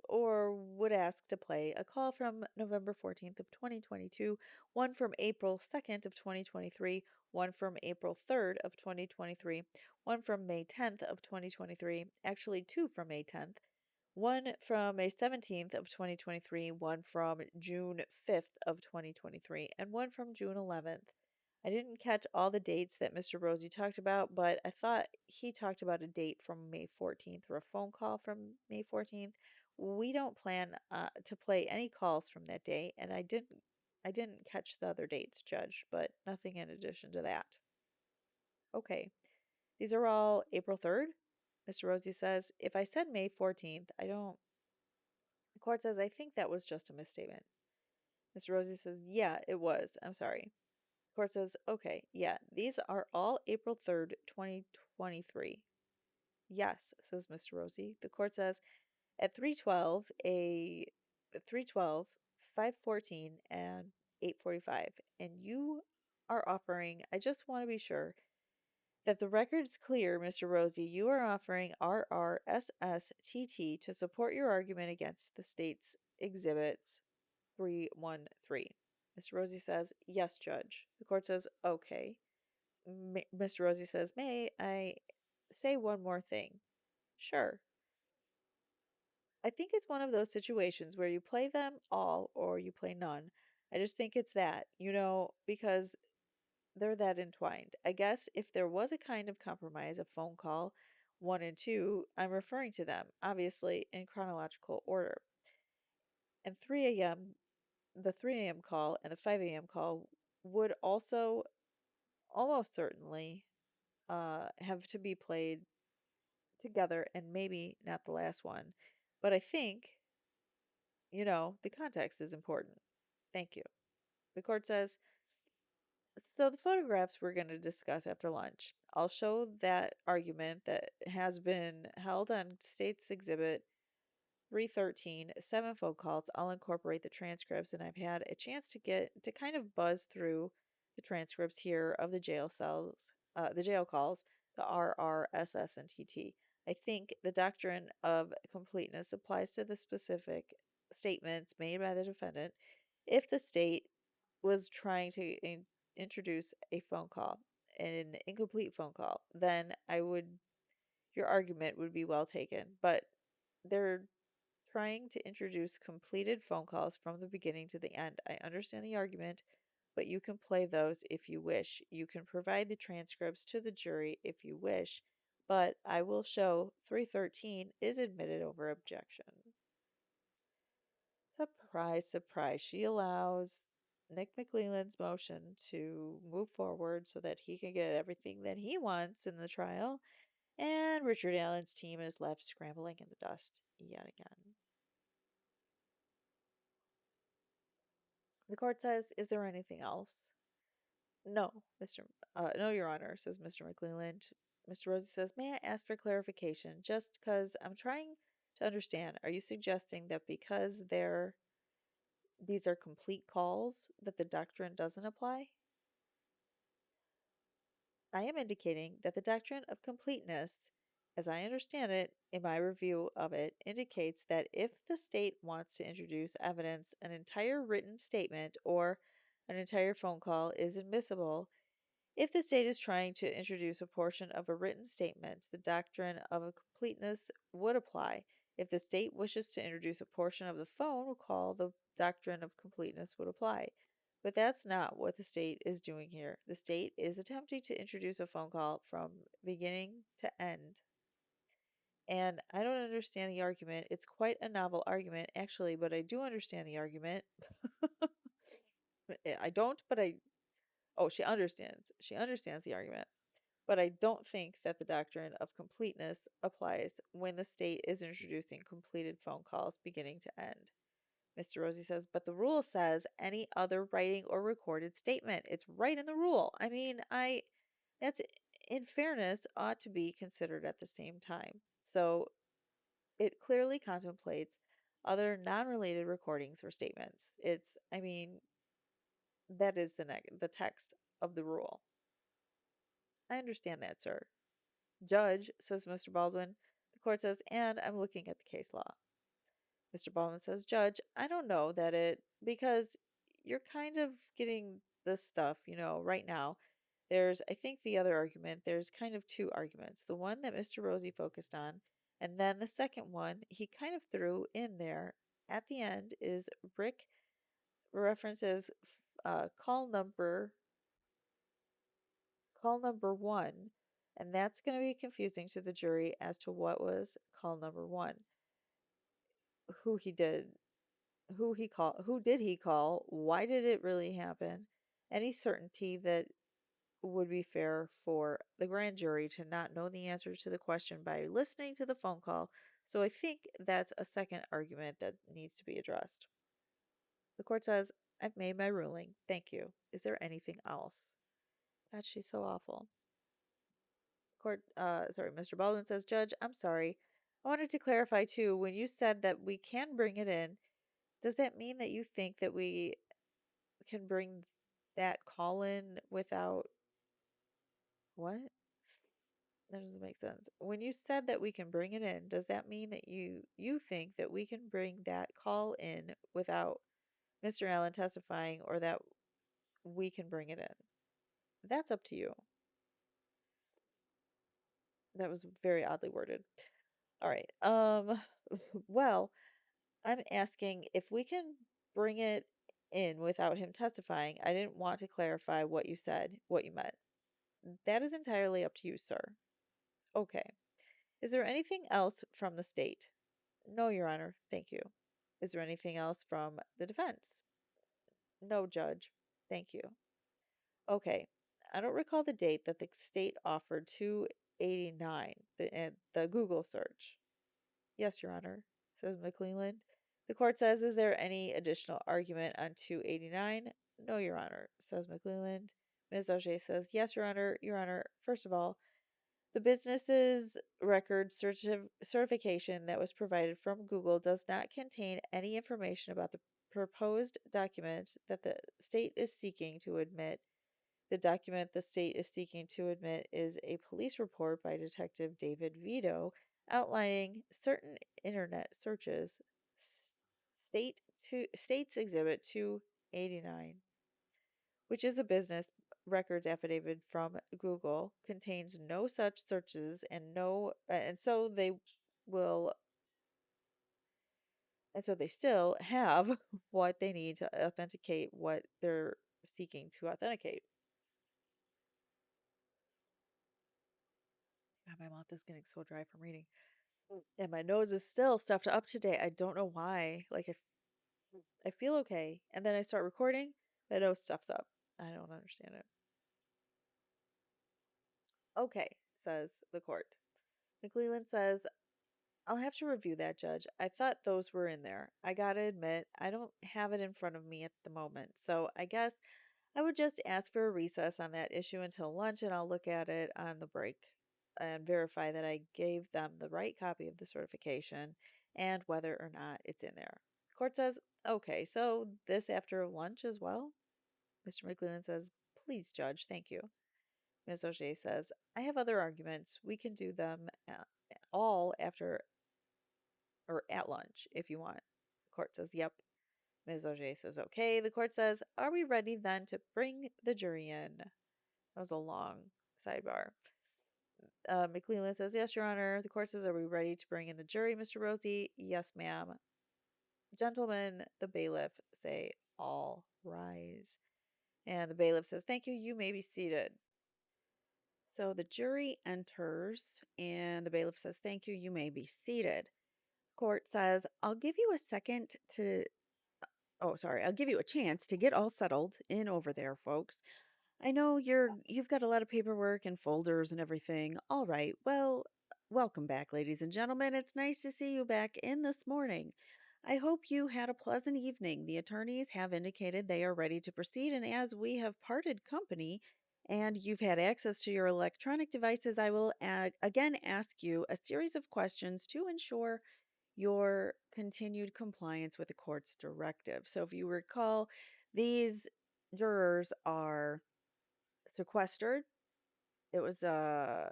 or would ask to play a call from November 14th of 2022, one from April 2nd of 2023, one from April 3rd of 2023, one from May 10th of 2023, actually two from May 10th, one from May 17th of 2023, one from June 5th of 2023, and one from June 11th. I didn't catch all the dates that Mr. Rosie talked about, but I thought he talked about a date from May 14th or a phone call from May 14th. We don't plan to play any calls from that day, and I didn't catch the other dates, Judge, but nothing in addition to that. Okay, these are all April 3rd. Mr. Rosie says, if I said May 14th, I don't. The court says, I think that was just a misstatement. Mr. Rosie says, yeah, it was. I'm sorry. The court says, okay, yeah, these are all April 3rd, 2023. Yes, says Mr. Rosie. The court says, at 312, 514, and 8:45. And you are offering, I just want to be sure that the record's clear, Mr. Rosie, you are offering RRSSTT to support your argument against the state's exhibits 313. Mr. Rosie says, yes, Judge. The court says, okay. Mr. Rosie says, may I say one more thing? Sure. I think it's one of those situations where you play them all or you play none. I just think it's that, because they're that entwined. I guess if there was a kind of compromise, a phone call, one and two, I'm referring to them, obviously, in chronological order. And 3 a.m., the 3 a.m. call and the 5 a.m. call would also almost certainly have to be played together and maybe not the last one. But I think, the context is important. Thank you. The court says, so the photographs we're going to discuss after lunch. I'll show that argument that has been held on State's Exhibit 313, 7 phone calls. I'll incorporate the transcripts, and I've had a chance to kind of buzz through the transcripts here of the jail calls, the RR, SS, and TT. I think the doctrine of completeness applies to the specific statements made by the defendant. If the state was trying to introduce a phone call, an incomplete phone call, then your argument would be well taken. But they're trying to introduce completed phone calls from the beginning to the end. I understand the argument, but you can play those if you wish. You can provide the transcripts to the jury if you wish, but I will show 313 is admitted over objection. Surprise, surprise. She allows Nick McClelland's motion to move forward so that he can get everything that he wants in the trial, and Richard Allen's team is left scrambling in the dust yet again. The court says, is there anything else? No, no, Your Honor, says Mr. McClelland. Mr. Rosie says, may I ask for clarification? Just because I'm trying to understand, are you suggesting that because these are complete calls that the doctrine doesn't apply? I am indicating that the doctrine of completeness, as I understand it in my review of it, indicates that if the state wants to introduce evidence, an entire written statement or an entire phone call is admissible. If the state is trying to introduce a portion of a written statement, the doctrine of a completeness would apply. If the state wishes to introduce a portion of the phone call, the doctrine of completeness would apply. But that's not what the state is doing here. The state is attempting to introduce a phone call from beginning to end. And I don't understand the argument. It's quite a novel argument, actually, but I do understand the argument. I don't, but oh, she understands. She understands the argument. But I don't think that the doctrine of completeness applies when the state is introducing completed phone calls beginning to end. Mr. Rosie says, but the rule says any other writing or recorded statement. It's right in the rule. I mean, that's in fairness ought to be considered at the same time. So it clearly contemplates other non-related recordings or statements. I mean, that is the text of the rule. I understand that, sir. Judge, says Mr. Baldwin. The court says, and I'm looking at the case law. Mr. Baldwin says, Judge, I don't know because you're kind of getting this stuff, right now. I think the other argument, there's kind of two arguments. The one that Mr. Rosie focused on, and then the second one he kind of threw in there at the end is Rick references call number one, and that's going to be confusing to the jury as to what was call number one, who he did, who did he call, why did it really happen, any certainty that would be fair for the grand jury to not know the answer to the question by listening to the phone call. So I think that's a second argument that needs to be addressed. The court says, I've made my ruling. Thank you. Is there anything else? God, she's so awful. Mr. Baldwin says, Judge, I'm sorry. I wanted to clarify too, when you said that we can bring it in, does that mean that you think that we can bring that call in without what? That doesn't make sense. When you said that we can bring it in, does that mean that you think that we can bring that call in without Mr. Allen testifying or that we can bring it in? That's up to you. That was very oddly worded. All right. Well, I'm asking if we can bring it in without him testifying. I didn't want to clarify what you said, what you meant. That is entirely up to you, sir. Okay. Is there anything else from the state? No, Your Honor. Thank you. Is there anything else from the defense? No, Judge. Thank you. Okay. I don't recall the date that the state offered 289, the Google search. Yes, Your Honor, says McClelland. The court says, is there any additional argument on 289? No, Your Honor, says McClelland. Ms. Auger says, yes, Your Honor. Your Honor, first of all, the business's record certification that was provided from Google does not contain any information about the proposed document that the state is seeking to admit. The document the state is seeking to admit is a police report by Detective David Vito outlining certain internet searches. States Exhibit 289, which is a business records affidavit from Google, contains no such searches and so they will and so they still have what they need to authenticate what they're seeking to authenticate. God, my mouth is getting so dry from reading. And my nose is still stuffed up today. I don't know why. Like, I feel okay. And then I start recording, my nose stuffs up. I don't understand it. Okay, says the court. McClelland says, I'll have to review that, Judge. I thought those were in there. I gotta admit, I don't have it in front of me at the moment. So I guess I would just ask for a recess on that issue until lunch and I'll look at it on the break and verify that I gave them the right copy of the certification and whether or not it's in there. Court says, okay, so this after lunch as well? Mr. McClelland says, please, Judge, thank you. Ms. O'Shea says, I have other arguments. We can do them all after or at lunch if you want. The court says, yep. Ms. O'Shea says, okay. The court says, are we ready then to bring the jury in? That was a long sidebar. McClelland says, yes, Your Honor. The court says, are we ready to bring in the jury, Mr. Rosie? Yes, ma'am. Gentlemen, the bailiff say, all rise. And the bailiff says, thank you. You may be seated. So the jury enters, and the bailiff says, thank you. You may be seated. Court says, I'll give you a second to, oh, sorry, I'll give you a chance to get all settled in over there, folks. I know you've got a lot of paperwork and folders and everything. All right. Well, welcome back, ladies and gentlemen. It's nice to see you back in this morning. I hope you had a pleasant evening. The attorneys have indicated they are ready to proceed, and as we have parted company and you've had access to your electronic devices, I will again ask you a series of questions to ensure your continued compliance with the court's directive. So if you recall, these jurors are sequestered. It was I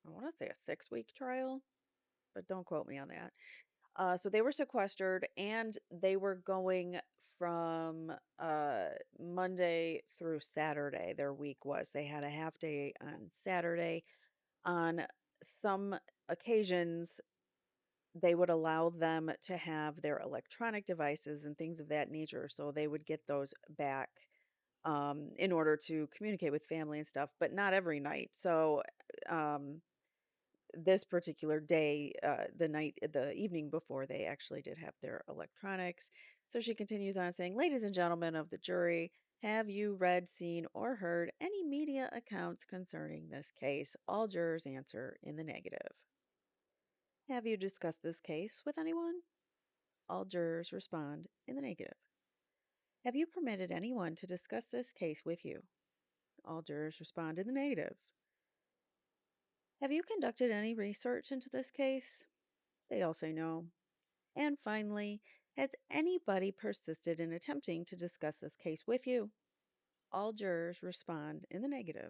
want to say a 6-week trial, but don't quote me on that. So they were sequestered and they were going from Monday through Saturday. Their week was. They had a half day on Saturday. On some occasions, they would allow them to have their electronic devices and things of that nature. So they would get those back in order to communicate with family and stuff, but not every night. So um, this particular day, the evening before, they actually did have their electronics. So she continues on saying, ladies and gentlemen of the jury, have you read, seen, or heard any media accounts concerning this case? All jurors answer in the negative. Have you discussed this case with anyone? All jurors respond in the negative. Have you permitted anyone to discuss this case with you? All jurors respond in the negative. Have you conducted any research into this case? They all say no. And finally, has anybody persisted in attempting to discuss this case with you? All jurors respond in the negative.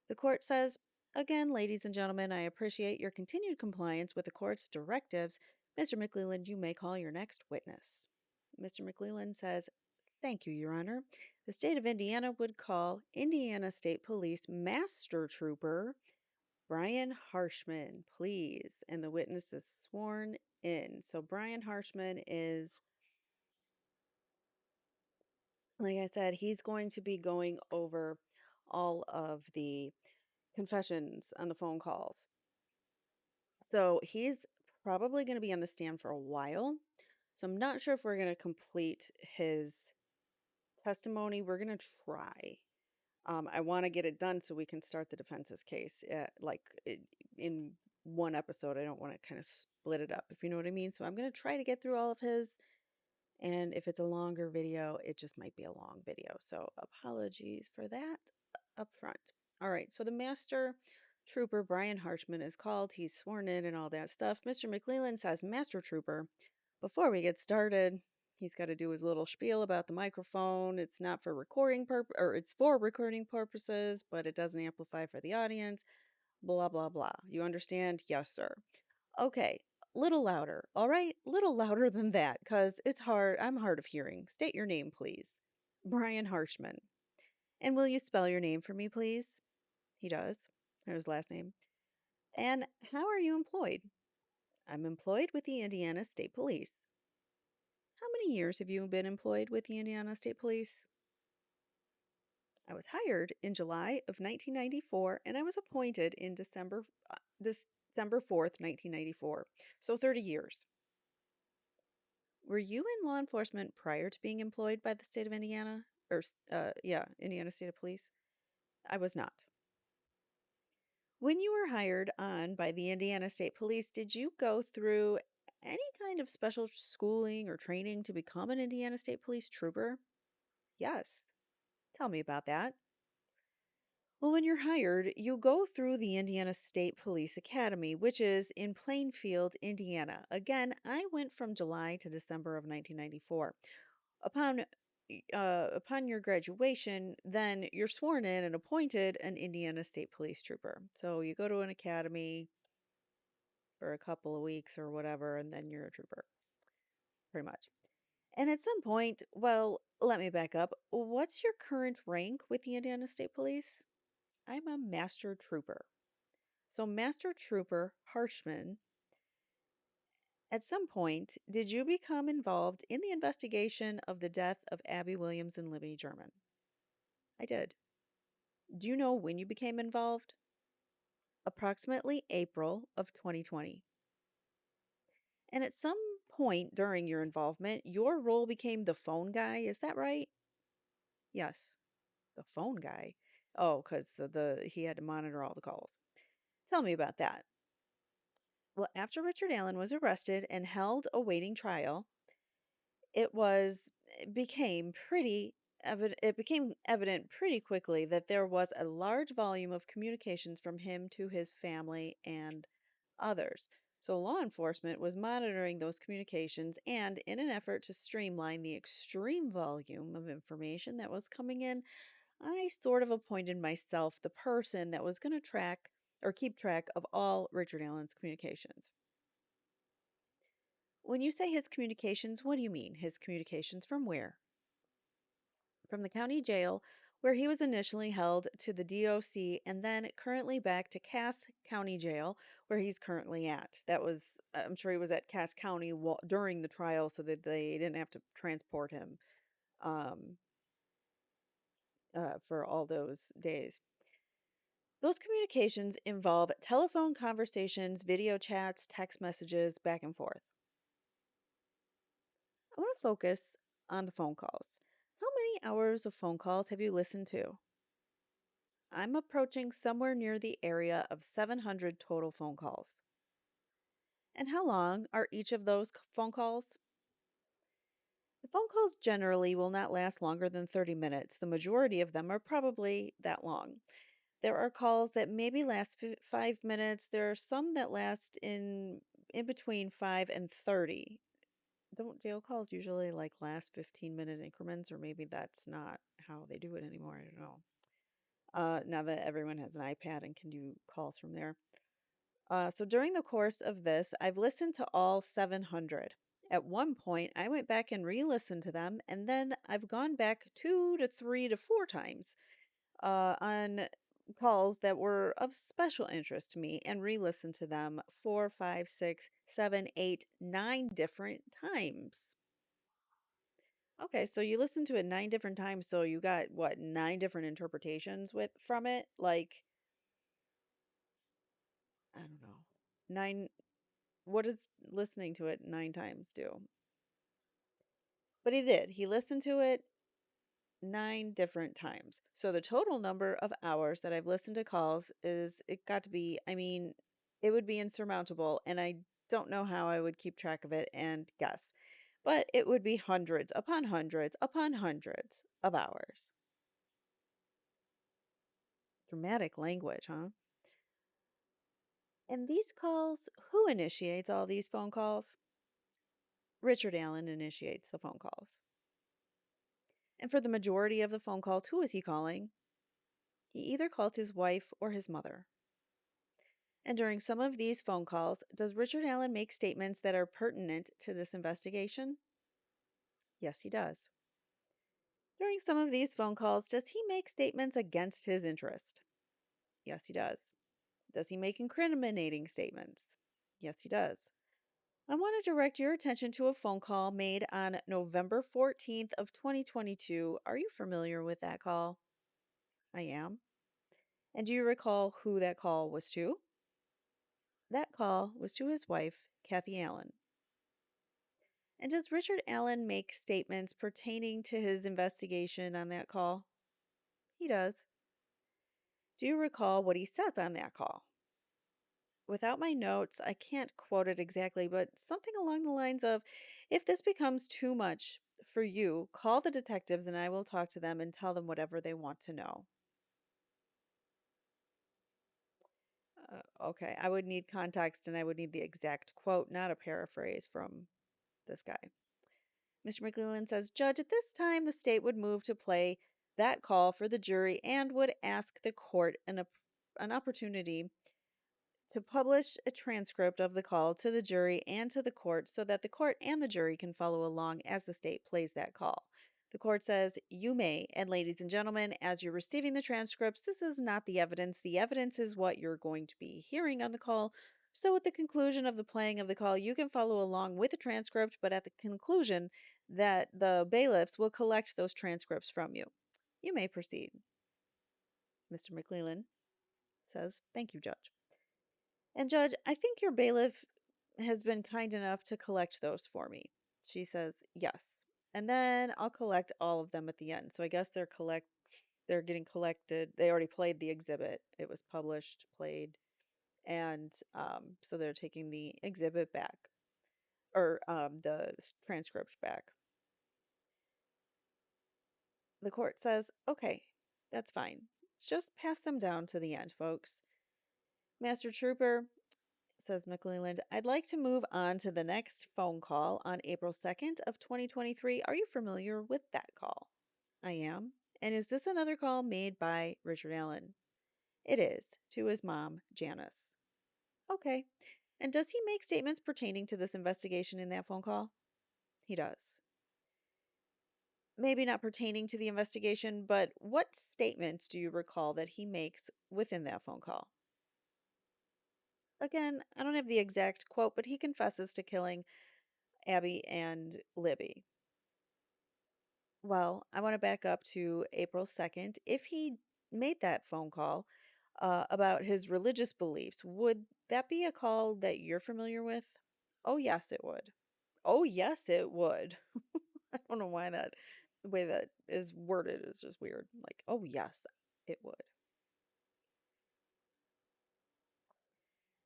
The court says, again, ladies and gentlemen, I appreciate your continued compliance with the court's directives. Mr. McClelland, you may call your next witness. Mr. McClelland says, thank you, Your Honor. The state of Indiana would call Indiana State Police Master Trooper Brian Harshman, please. And the witness is sworn in. So Brian Harshman is Like I said, he's going to be going over all of the confessions on the phone calls. So he's probably going to be on the stand for a while. So I'm not sure if we're going to complete his testimony. We're going to try. I want to get it done so we can start the defense's case in one episode. I don't want to kind of split it up, if you know what I mean. So I'm going to try to get through all of his. And if it's a longer video, it just might be a long video. So apologies for that up front. All right, so the master trooper, Brian Harshman, is called. He's sworn in and all that stuff. Mr. McClellan says, Master Trooper, before we get started, he's got to do his little spiel about the microphone. It's not for recording or it's for recording purposes, but it doesn't amplify for the audience. Blah, blah, blah. You understand? Yes, sir. Okay, little louder. All right, little louder than that, 'cause it's hard. I'm hard of hearing. State your name, please. Brian Harshman. And will you spell your name for me, please? He does. There's his last name. And how are you employed? I'm employed with the Indiana State Police. How many years have you been employed with the Indiana State Police? I was hired in July of 1994 and I was appointed in December 4th, 1994. So 30 years. Were you in law enforcement prior to being employed by the state of Indiana? Yeah, Indiana State Police? I was not. When you were hired on by the Indiana State Police, did you go through any kind of special schooling or training to become an Indiana State Police trooper? Yes. Tell me about that. Well, when you're hired, you go through the Indiana State Police Academy, which is in Plainfield, Indiana. Again, I went from July to December of 1994. Upon upon your graduation, then you're sworn in and appointed an Indiana State Police trooper. So you go to an academy for a couple of weeks or whatever, and then you're a trooper, pretty much. And at some point, well, let me back up. What's your current rank with the Indiana State Police? I'm a master trooper. So, Master Trooper Harshman, at some point, did you become involved in the investigation of the death of Abby Williams and Libby German? I did. Do you know when you became involved? Approximately April of 2020. And at some point during your involvement, your role became the phone guy. Is that right? Yes, the phone guy. Oh, because he had to monitor all the calls. Tell me about that. Well, after Richard Allen was arrested and held awaiting trial, it was it became pretty it became evident pretty quickly that there was a large volume of communications from him to his family and others. So law enforcement was monitoring those communications and in an effort to streamline the extreme volume of information that was coming in, I sort of appointed myself the person that was going to track or keep track of all Richard Allen's communications. When you say his communications, what do you mean? His communications from where? From the county jail, where he was initially held, to the DOC, and then currently back to Cass County Jail, where he's currently at. I'm sure he was at Cass County during the trial so that they didn't have to transport him um, for all those days. Those communications involve telephone conversations, video chats, text messages, back and forth. I want to focus on the phone calls. How many hours of phone calls have you listened to? I'm approaching somewhere near the area of 700 total phone calls. And how long are each of those phone calls? The phone calls generally will not last longer than 30 minutes. The majority of them are probably that long. There are calls that maybe last 5 minutes. There are some that last in between 5 and 30. Don't jail calls usually like last 15-minute increments, or maybe that's not how they do it anymore. I don't know. Now that everyone has an iPad and can do calls from there. So during the course of this, I've listened to all 700. At one point, I went back and re-listened to them, and then I've gone back 2 to 3 to 4 times on calls that were of special interest to me and re-listened to them 4, 5, 6, 7, 8, 9 different times. Okay, so you listened to it 9 different times, so you got what, 9 different interpretations with from it? Like, I don't know. Nine, what does listening to it 9 times do? But he did. He listened to it 9 different times. So the total number of hours that I've listened to calls is, it got to be, I mean, it would be insurmountable, and I don't know how I would keep track of it and guess. But it would be hundreds upon hundreds upon hundreds of hours. Dramatic language, huh? And these calls, who initiates all these phone calls? Richard Allen initiates the phone calls. And for the majority of the phone calls, who is he calling? He either calls his wife or his mother. And during some of these phone calls, does Richard Allen make statements that are pertinent to this investigation? Yes, he does. During some of these phone calls, does he make statements against his interest? Yes, he does. Does he make incriminating statements? Yes, he does. I want to direct your attention to a phone call made on November 14th of 2022. Are you familiar with that call? I am. And do you recall who that call was to? That call was to his wife, Kathy Allen. And does Richard Allen make statements pertaining to his investigation on that call? He does. Do you recall what he says on that call? Without my notes, I can't quote it exactly, but something along the lines of, if this becomes too much for you, call the detectives and I will talk to them and tell them whatever they want to know. Okay, I would need context and I would need the exact quote, not a paraphrase from this guy. Mr. McClellan says, Judge, at this time, the state would move to play that call for the jury and would ask the court an opportunity to publish a transcript of the call to the jury and to the court so that the court and the jury can follow along as the state plays that call. The court says, You may, and ladies and gentlemen, as you're receiving the transcripts, this is not the evidence. The evidence is what you're going to be hearing on the call. So, at the conclusion of the playing of the call, you can follow along with the transcript, but at the conclusion, that the bailiffs will collect those transcripts from you. You may proceed. Mr. McClellan says, Thank you, Judge. And Judge, I think your bailiff has been kind enough to collect those for me. She says, yes. And then I'll collect all of them at the end. So I guess they're getting collected. They already played the exhibit. It was published, played, and so they're taking the exhibit back, or the transcript back. The court says, okay, that's fine. Just pass them down to the end, folks. Master Trooper, says McClelland, I'd like to move on to the next phone call on April 2nd of 2023. Are you familiar with that call? I am. And is this another call made by Richard Allen? It is, to his mom, Janice. Okay. And does he make statements pertaining to this investigation in that phone call? He does. Maybe not pertaining to the investigation, but what statements do you recall that he makes within that phone call? Again, I don't have the exact quote, but he confesses to killing Abby and Libby. Well, I want to back up to April 2nd. If he made that phone call about his religious beliefs, would that be a call that you're familiar with? Oh, yes, it would. Oh, yes, it would. I don't know why the way that is worded is just weird. Like, oh, yes, it would.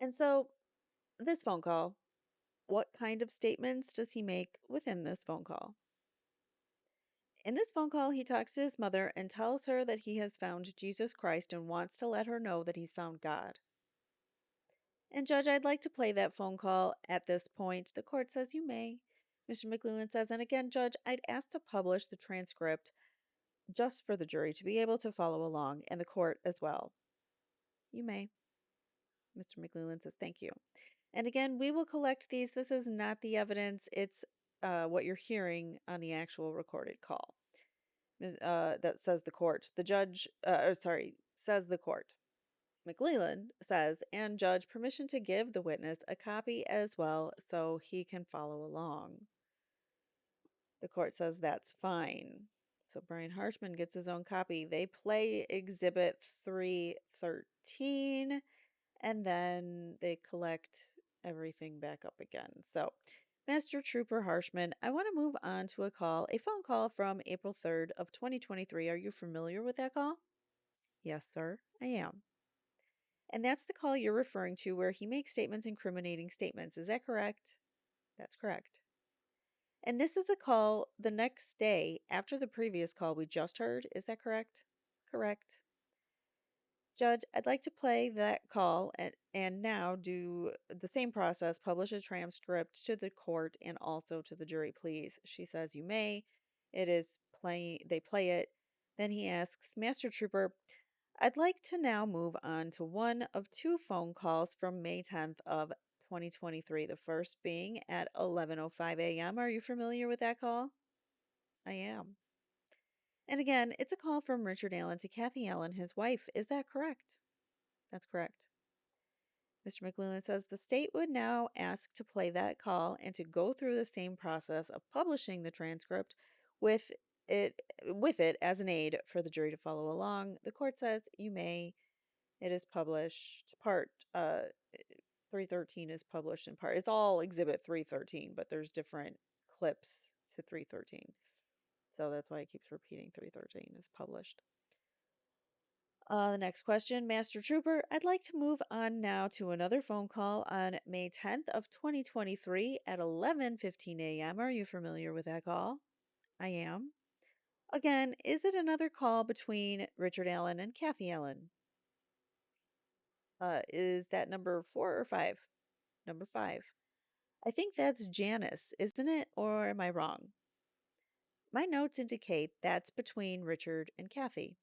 And so, this phone call, what kind of statements does he make within this phone call? In this phone call, he talks to his mother and tells her that he has found Jesus Christ and wants to let her know that he's found God. And Judge, I'd like to play that phone call at this point. The court says you may. Mr. McClellan says, and again, Judge, I'd ask to publish the transcript just for the jury to be able to follow along and the court as well. You may. Mr. McClellan says, thank you. And again, we will collect these. This is not the evidence. It's what you're hearing on the actual recorded call. That says the court. The judge, says the court. McClelland says, and judge, permission to give the witness a copy as well so he can follow along. The court says that's fine. So Brian Harshman gets his own copy. They play Exhibit 313 and then they collect everything back up again. So, Master Trooper Harshman, I want to move on to a phone call from April 3rd of 2023. Are you familiar with that call? Yes, sir, I am. And that's the call you're referring to where he makes statements incriminating statements. Is that correct? That's correct. And this is a call the next day after the previous call we just heard. Is that correct? Correct. Judge, I'd like to play that call and now do the same process, publish a transcript to the court and also to the jury, please. She says you may. They play it. Then he asks, Master Trooper, I'd like to now move on to one of two phone calls from May 10th of 2023, the first being at 11:05 a.m. Are you familiar with that call? I am. And again, it's a call from Richard Allen to Kathy Allen, his wife. Is that correct? That's correct. Mr. McLellan says the state would now ask to play that call and to go through the same process of publishing the transcript with it as an aid for the jury to follow along. The court says you may. It is published. Part 313 is published in part. It's all Exhibit 313, but there's different clips to 313. So that's why it keeps repeating 313 is published. The next question, Master Trooper, I'd like to move on now to another phone call on May 10th of 2023 at 11:15 a.m. Are you familiar with that call? I am. Again, is it another call between Richard Allen and Kathy Allen? Is that number 4 or 5? Number 5. I think that's Janice, isn't it? Or am I wrong? My notes indicate that's between Richard and Kathy.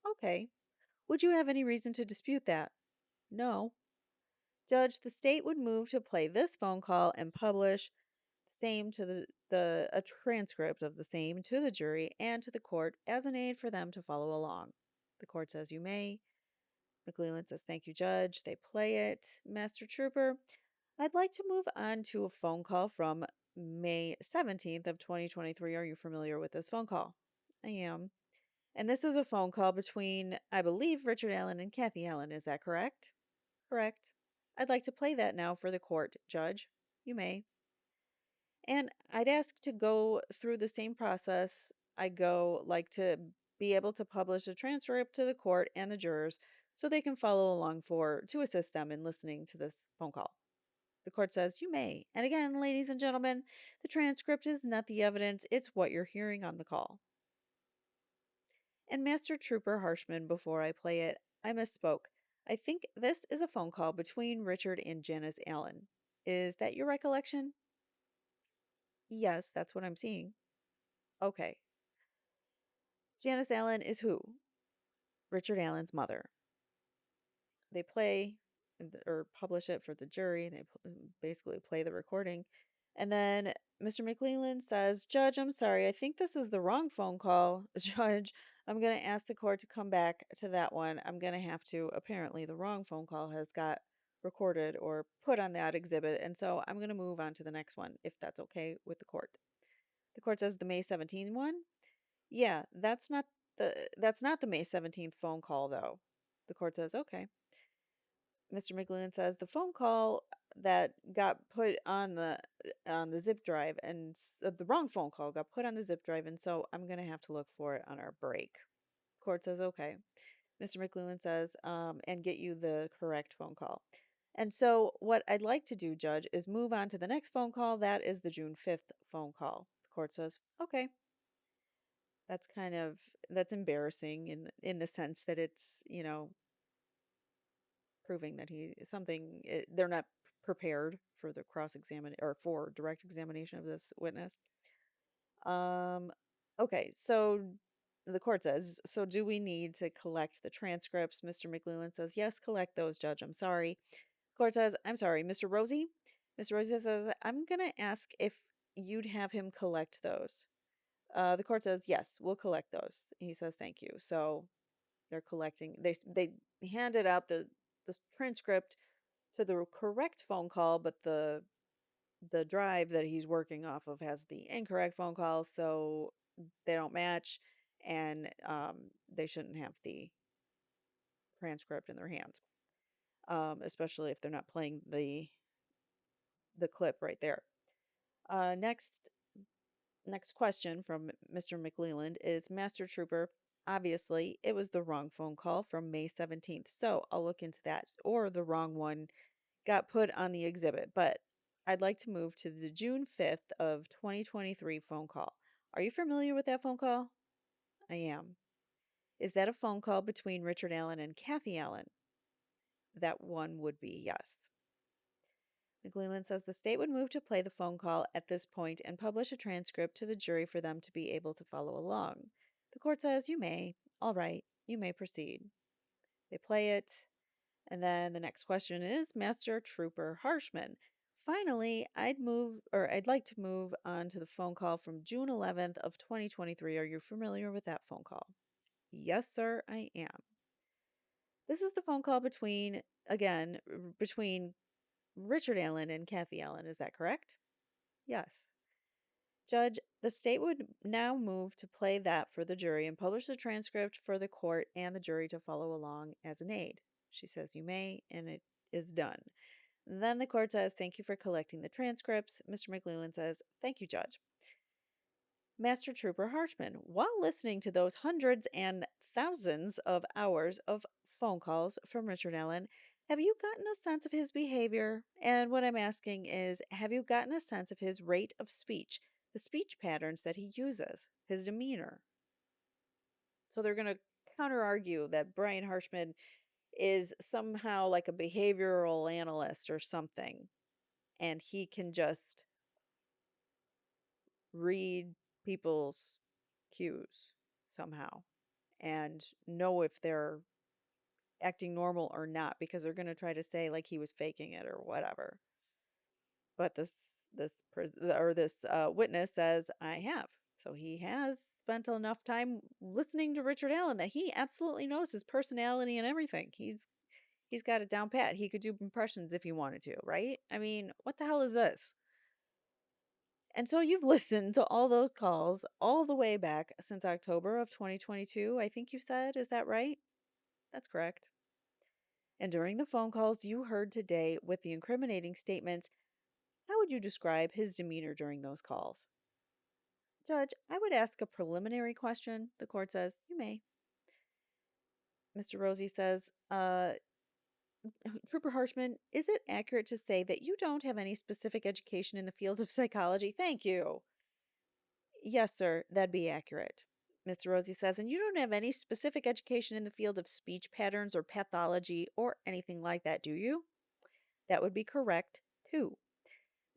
Okay. Would you have any reason to dispute that? No. Judge, the state would move to play this phone call and publish the same to a transcript of the same to the jury and to the court as an aid for them to follow along. The court says you may. McLellan says thank you, Judge. They play it. Master Trooper, I'd like to move on to a phone call from May 17th of 2023. Are you familiar with this phone call? I am. And this is a phone call between, I believe, Richard Allen and Kathy Allen. Is that correct? Correct. I'd like to play that now for the court, Judge. You may. And I'd ask to go through the same process like to be able to publish a transcript to the court and the jurors so they can follow along to assist them in listening to this phone call. The court says you may. And again, ladies and gentlemen, the transcript is not the evidence, it's what you're hearing on the call. And Master Trooper Harshman, before I play it, I misspoke. I think this is a phone call between Richard and Janice Allen. Is that your recollection? Yes, that's what I'm seeing. Okay. Janice Allen is who? Richard Allen's mother. They play or publish it for the jury. They basically play the recording. And then Mr. McLellan says, Judge, I'm sorry. I think this is the wrong phone call. Judge, I'm going to ask the court to come back to that one. I'm going to have to, apparently, the wrong phone call has got recorded or put on that exhibit. And so I'm going to move on to the next one, if that's okay with the court. The court says the May 17th one. Yeah, that's not the May 17th phone call though. The court says, okay. Mr. McLellan says the phone call that got put on the zip drive and the wrong phone call got put on the zip drive, and so I'm gonna have to look for it on our break. Court says, okay. Mr. McLellan says, and get you the correct phone call. And so what I'd like to do, Judge, is move on to the next phone call. That is the June 5th phone call. The court says, okay. That's embarrassing in the sense that it's, proving that they're not prepared for the cross examine or for direct examination of this witness. Um, okay, so the court says, so do we need to collect the transcripts? Mr. McLellan says, yes, collect those, Judge. I'm sorry. Court says, I'm sorry, Mr. Rosie. Mr. Rosie says, I'm gonna ask if you'd have him collect those. The court says, yes, we'll collect those. He says, thank you. So they're collecting. They handed out the transcript to the correct phone call, but the the drive that he's working off of has the incorrect phone call, so they don't match, and they shouldn't have the transcript in their hands, especially if they're not playing the clip right there. Next question from Mr. McLeland is Master Trooper. Obviously, it was the wrong phone call from May 17th, so I'll look into that. Or the wrong one got put on the exhibit, but I'd like to move to the June 5th of 2023 phone call. Are you familiar with that phone call? I am. Is that a phone call between Richard Allen and Kathy Allen? That one would be yes. McLeland says the state would move to play the phone call at this point and publish a transcript to the jury for them to be able to follow along. The court says, you may. All right, you may proceed. They play it, and then the next question is Master Trooper Harshman. Finally, I'd like to move on to the phone call from June 11th of 2023. Are you familiar with that phone call? Yes, sir, I am. This is the phone call between Richard Allen and Kathy Allen. Is that correct? Yes. Judge, the state would now move to play that for the jury and publish the transcript for the court and the jury to follow along as an aid. She says you may, and it is done. Then the court says, thank you for collecting the transcripts. Mr. McLeland says, thank you, Judge. Master Trooper Harshman, while listening to those hundreds and thousands of hours of phone calls from Richard Allen, have you gotten a sense of his behavior? And what I'm asking is, have you gotten a sense of his rate of speech, the speech patterns that he uses, his demeanor? So they're going to counter argue that Brian Harshman is somehow like a behavioral analyst or something, and he can just read people's cues somehow and know if they're acting normal or not because they're going to try to say like he was faking it or whatever. But this witness says I have. So he has spent enough time listening to Richard Allen that he absolutely knows his personality and everything. He's got it down pat. He could do impressions if he wanted to, right? I mean, what the hell is this? And so you've listened to all those calls all the way back since October of 2022, I think you said. Is that right? That's correct. And during the phone calls you heard today with the incriminating statements, how would you describe his demeanor during those calls? Judge, I would ask a preliminary question. The court says, you may. Mr. Rosie says, Trooper Harshman, is it accurate to say that you don't have any specific education in the field of psychology? Thank you. Yes, sir, that'd be accurate. Mr. Rosie says, and you don't have any specific education in the field of speech patterns or pathology or anything like that, do you? That would be correct, too.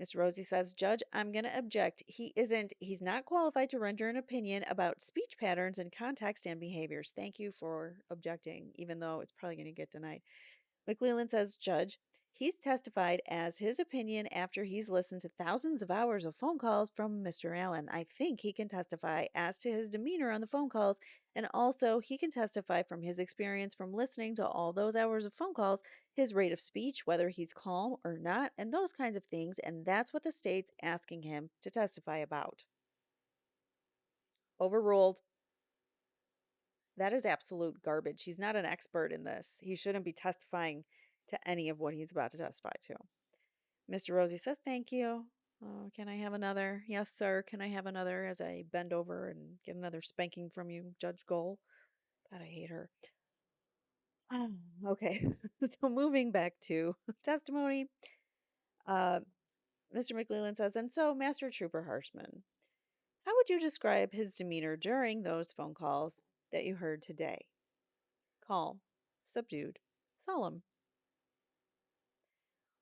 Mr. Rosie says, Judge, I'm going to object. He's not qualified to render an opinion about speech patterns and context and behaviors. Thank you for objecting, even though it's probably going to get denied. McLeland says, Judge, he's testified as his opinion after he's listened to thousands of hours of phone calls from Mr. Allen. I think he can testify as to his demeanor on the phone calls, and also he can testify from his experience from listening to all those hours of phone calls, his rate of speech, whether he's calm or not, and those kinds of things, and that's what the state's asking him to testify about. Overruled. That is absolute garbage. He's not an expert in this. He shouldn't be testifying to any of what he's about to testify to. Mr. Rosie says, thank you. Oh, can I have another? Yes, sir. Can I have another as I bend over and get another spanking from you, Judge Goal? God, I hate her. Okay, so moving back to testimony, uh, Mr. McLeland says, and so, Master Trooper Harshman, how would you describe his demeanor during those phone calls that you heard today? Calm, subdued, solemn.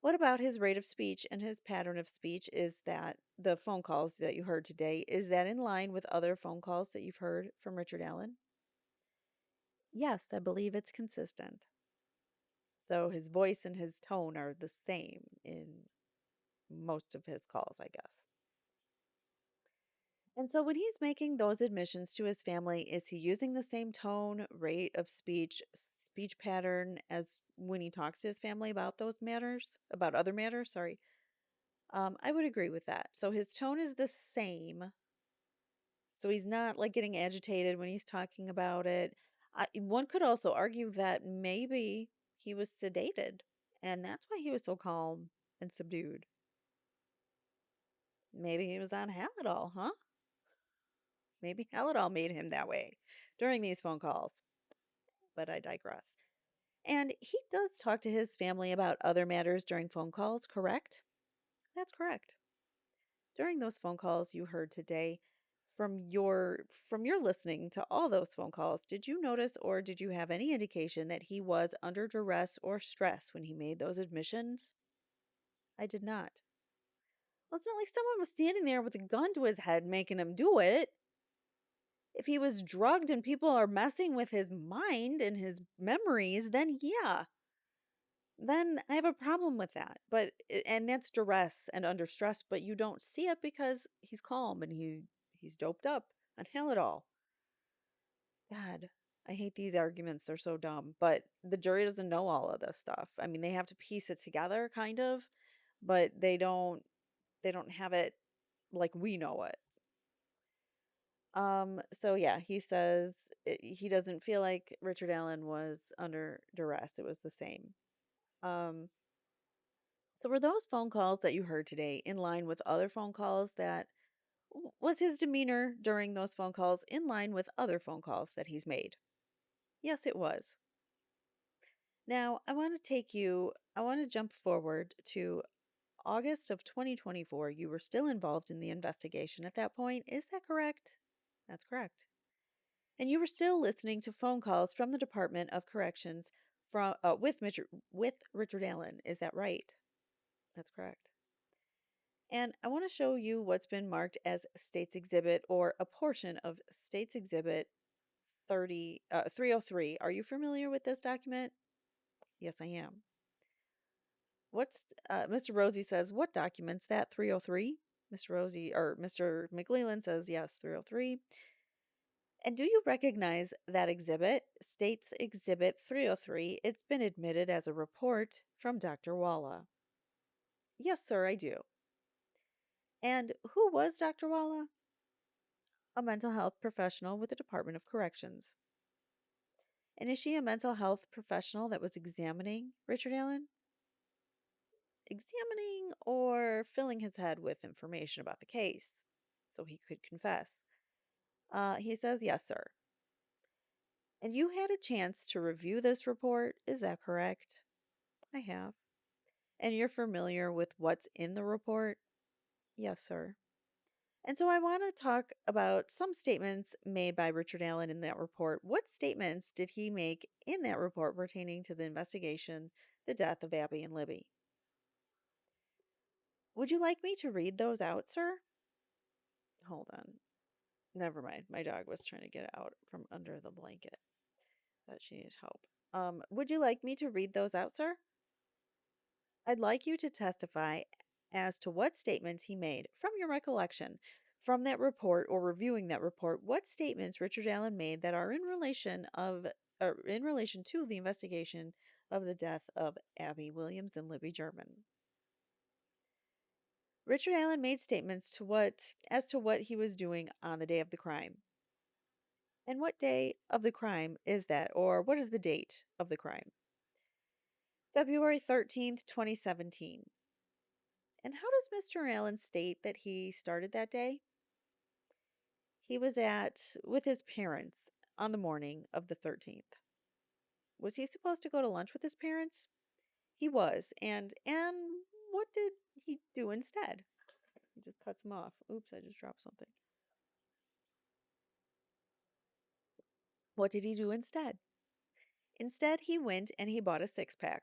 What about his rate of speech and his pattern of speech? Is that the phone calls that you heard today, is that in line with other phone calls that you've heard from Richard Allen? Yes, I believe it's consistent. So his voice and his tone are the same in most of his calls, I guess. And so when he's making those admissions to his family, is he using the same tone, rate of speech, speech pattern as when he talks to his family about those matters, about other matters? Sorry. I would agree with that. So his tone is the same. So he's not like getting agitated when he's talking about it. One could also argue that maybe he was sedated, and that's why he was so calm and subdued. Maybe he was on Halidol, huh? Maybe Halidol made him that way during these phone calls. But I digress. And he does talk to his family about other matters during phone calls, correct? That's correct. During those phone calls you heard today, from your listening to all those phone calls, did you notice or did you have any indication that he was under duress or stress when he made those admissions? I did not. Well, it's not like someone was standing there with a gun to his head making him do it. If he was drugged and people are messing with his mind and his memories, then yeah, then I have a problem with that. And that's duress and under stress, but you don't see it because he's calm and he's doped up on Halidol. God, I hate these arguments. They're so dumb. But the jury doesn't know all of this stuff. I mean, they have to piece it together kind of, but they don't have it like we know it. So yeah, he says he doesn't feel like Richard Allen was under duress. It was the same. Um, so were those phone calls that you heard today in line with other phone calls that was his demeanor during those phone calls in line with other phone calls that he's made? Yes, it was. Now, I want to jump forward to August of 2024. You were still involved in the investigation at that point. Is that correct? That's correct. And you were still listening to phone calls from the Department of Corrections with Richard Allen. Is that right? That's correct. And I want to show you what's been marked as State's Exhibit or a portion of State's Exhibit 303. Are you familiar with this document? Yes, I am. Mr. Rosie says, what documents that 303? Mr. Rosie or Mr. McLeland says, yes, 303. And do you recognize that exhibit? States Exhibit 303. It's been admitted as a report from Dr. Walla. Yes, sir, I do. And who was Dr. Walla? A mental health professional with the Department of Corrections. And is she a mental health professional that was examining Richard Allen? Examining or filling his head with information about the case so he could confess? He says, yes, sir. And you had a chance to review this report, is that correct? I have. And you're familiar with what's in the report? Yes, sir. And so I want to talk about some statements made by Richard Allen in that report. What statements did he make in that report pertaining to the investigation, the death of Abby and Libby? Would you like me to read those out, sir? Hold on. Never mind. My dog was trying to get out from under the blanket. That she needed help. Would you like me to read those out, sir? I'd like you to testify as to what statements he made from your recollection from that report or reviewing that report, what statements Richard Allen made that are in relation to the investigation of the death of Abby Williams and Libby German. Richard Allen made statements as to what he was doing on the day of the crime. And what day of the crime is that, or what is the date of the crime? February 13th, 2017. And how does Mr. Allen state that he started that day? He was with his parents on the morning of the 13th. Was he supposed to go to lunch with his parents? He was. And what did he do instead? He just cuts him off. Oops, I just dropped something. What did he do instead? Instead, he went and he bought a six-pack.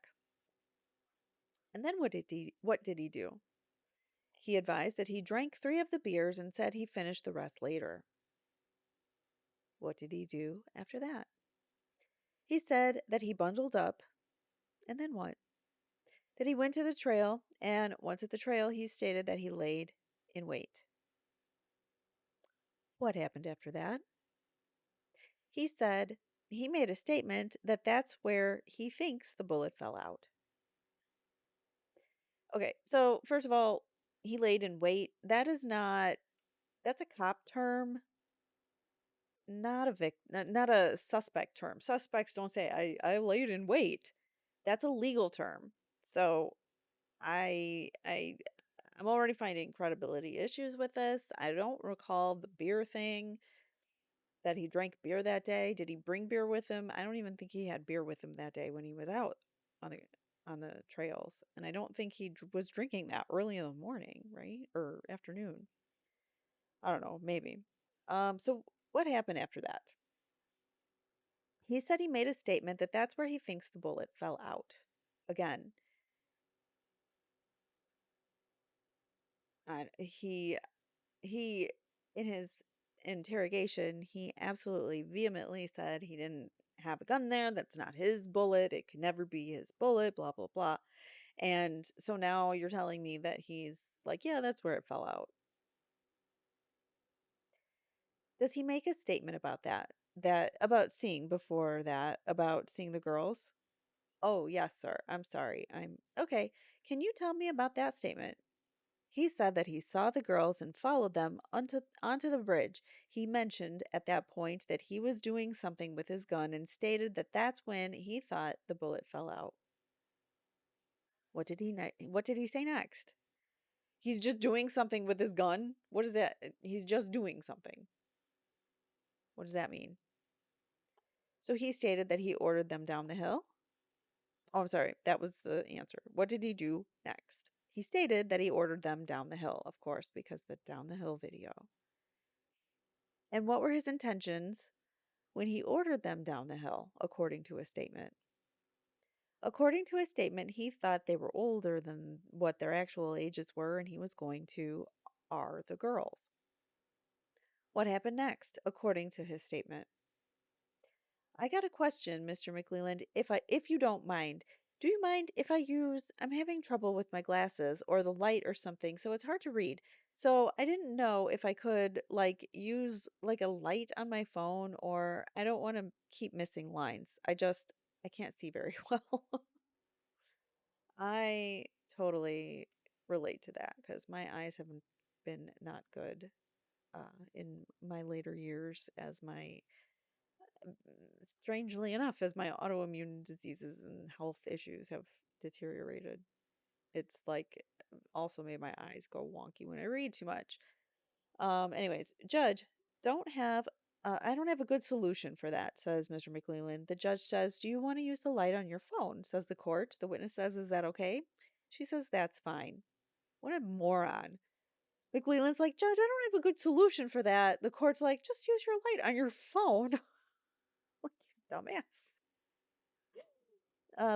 And then what did he do? He advised that he drank 3 of the beers and said he finished the rest later. What did he do after that? He said that he bundled up, and then what? That he went to the trail, and once at the trail, he stated that he laid in wait. What happened after that? He said he made a statement that that's where he thinks the bullet fell out. Okay, so first of all, He laid in wait. That's a cop term, not a suspect term. Suspects don't say I laid in wait. That's a legal term. So I I I'm already finding credibility issues with this. I don't recall the beer thing, that he drank beer that day. Did he bring beer with him? I don't even think he had beer with him that day when he was out on the trails. And I don't think he was drinking that early in the morning, right? Or afternoon. I don't know, maybe. So what happened after that? He said he made a statement that that's where he thinks the bullet fell out. Again, he in his interrogation, he absolutely vehemently said he didn't have a gun there. That's not his bullet. It could never be his bullet, blah, blah, blah. And so now you're telling me that he's like, yeah, that's where it fell out. Does he make a statement about that? That about seeing before that, about seeing the girls? Oh, yes, sir. I'm sorry. I'm okay. Can you tell me about that statement? He said that he saw the girls and followed them onto the bridge. He mentioned at that point that he was doing something with his gun and stated that that's when he thought the bullet fell out. What did he say next? He's just doing something with his gun? What is that? He's just doing something. What does that mean? So he stated that he ordered them down the hill. Oh, I'm sorry. That was the answer. What did he do next? He stated that he ordered them down the hill, of course, because the down the hill video. And what were his intentions when he ordered them down the hill, according to his statement? According to his statement, he thought they were older than what their actual ages were, and he was going to R the girls. What happened next, according to his statement? I got a question, Mr. McLeland, if you don't mind. Do you mind if I'm having trouble with my glasses or the light or something, so it's hard to read. So I didn't know if I could like use like a light on my phone, or I don't want to keep missing lines. I can't see very well. I totally relate to that because my eyes haven't been not good in my later years as my strangely enough, as my autoimmune diseases and health issues have deteriorated, it's like also made my eyes go wonky when I read too much. Anyways, Judge, I don't have a good solution for that, says Mr. McLeland. The judge says, do you want to use the light on your phone? Says the court. The witness says, is that okay? She says, that's fine. What a moron. McLeland's like, Judge, I don't have a good solution for that. The court's like, just use your light on your phone. Like, you dumbass.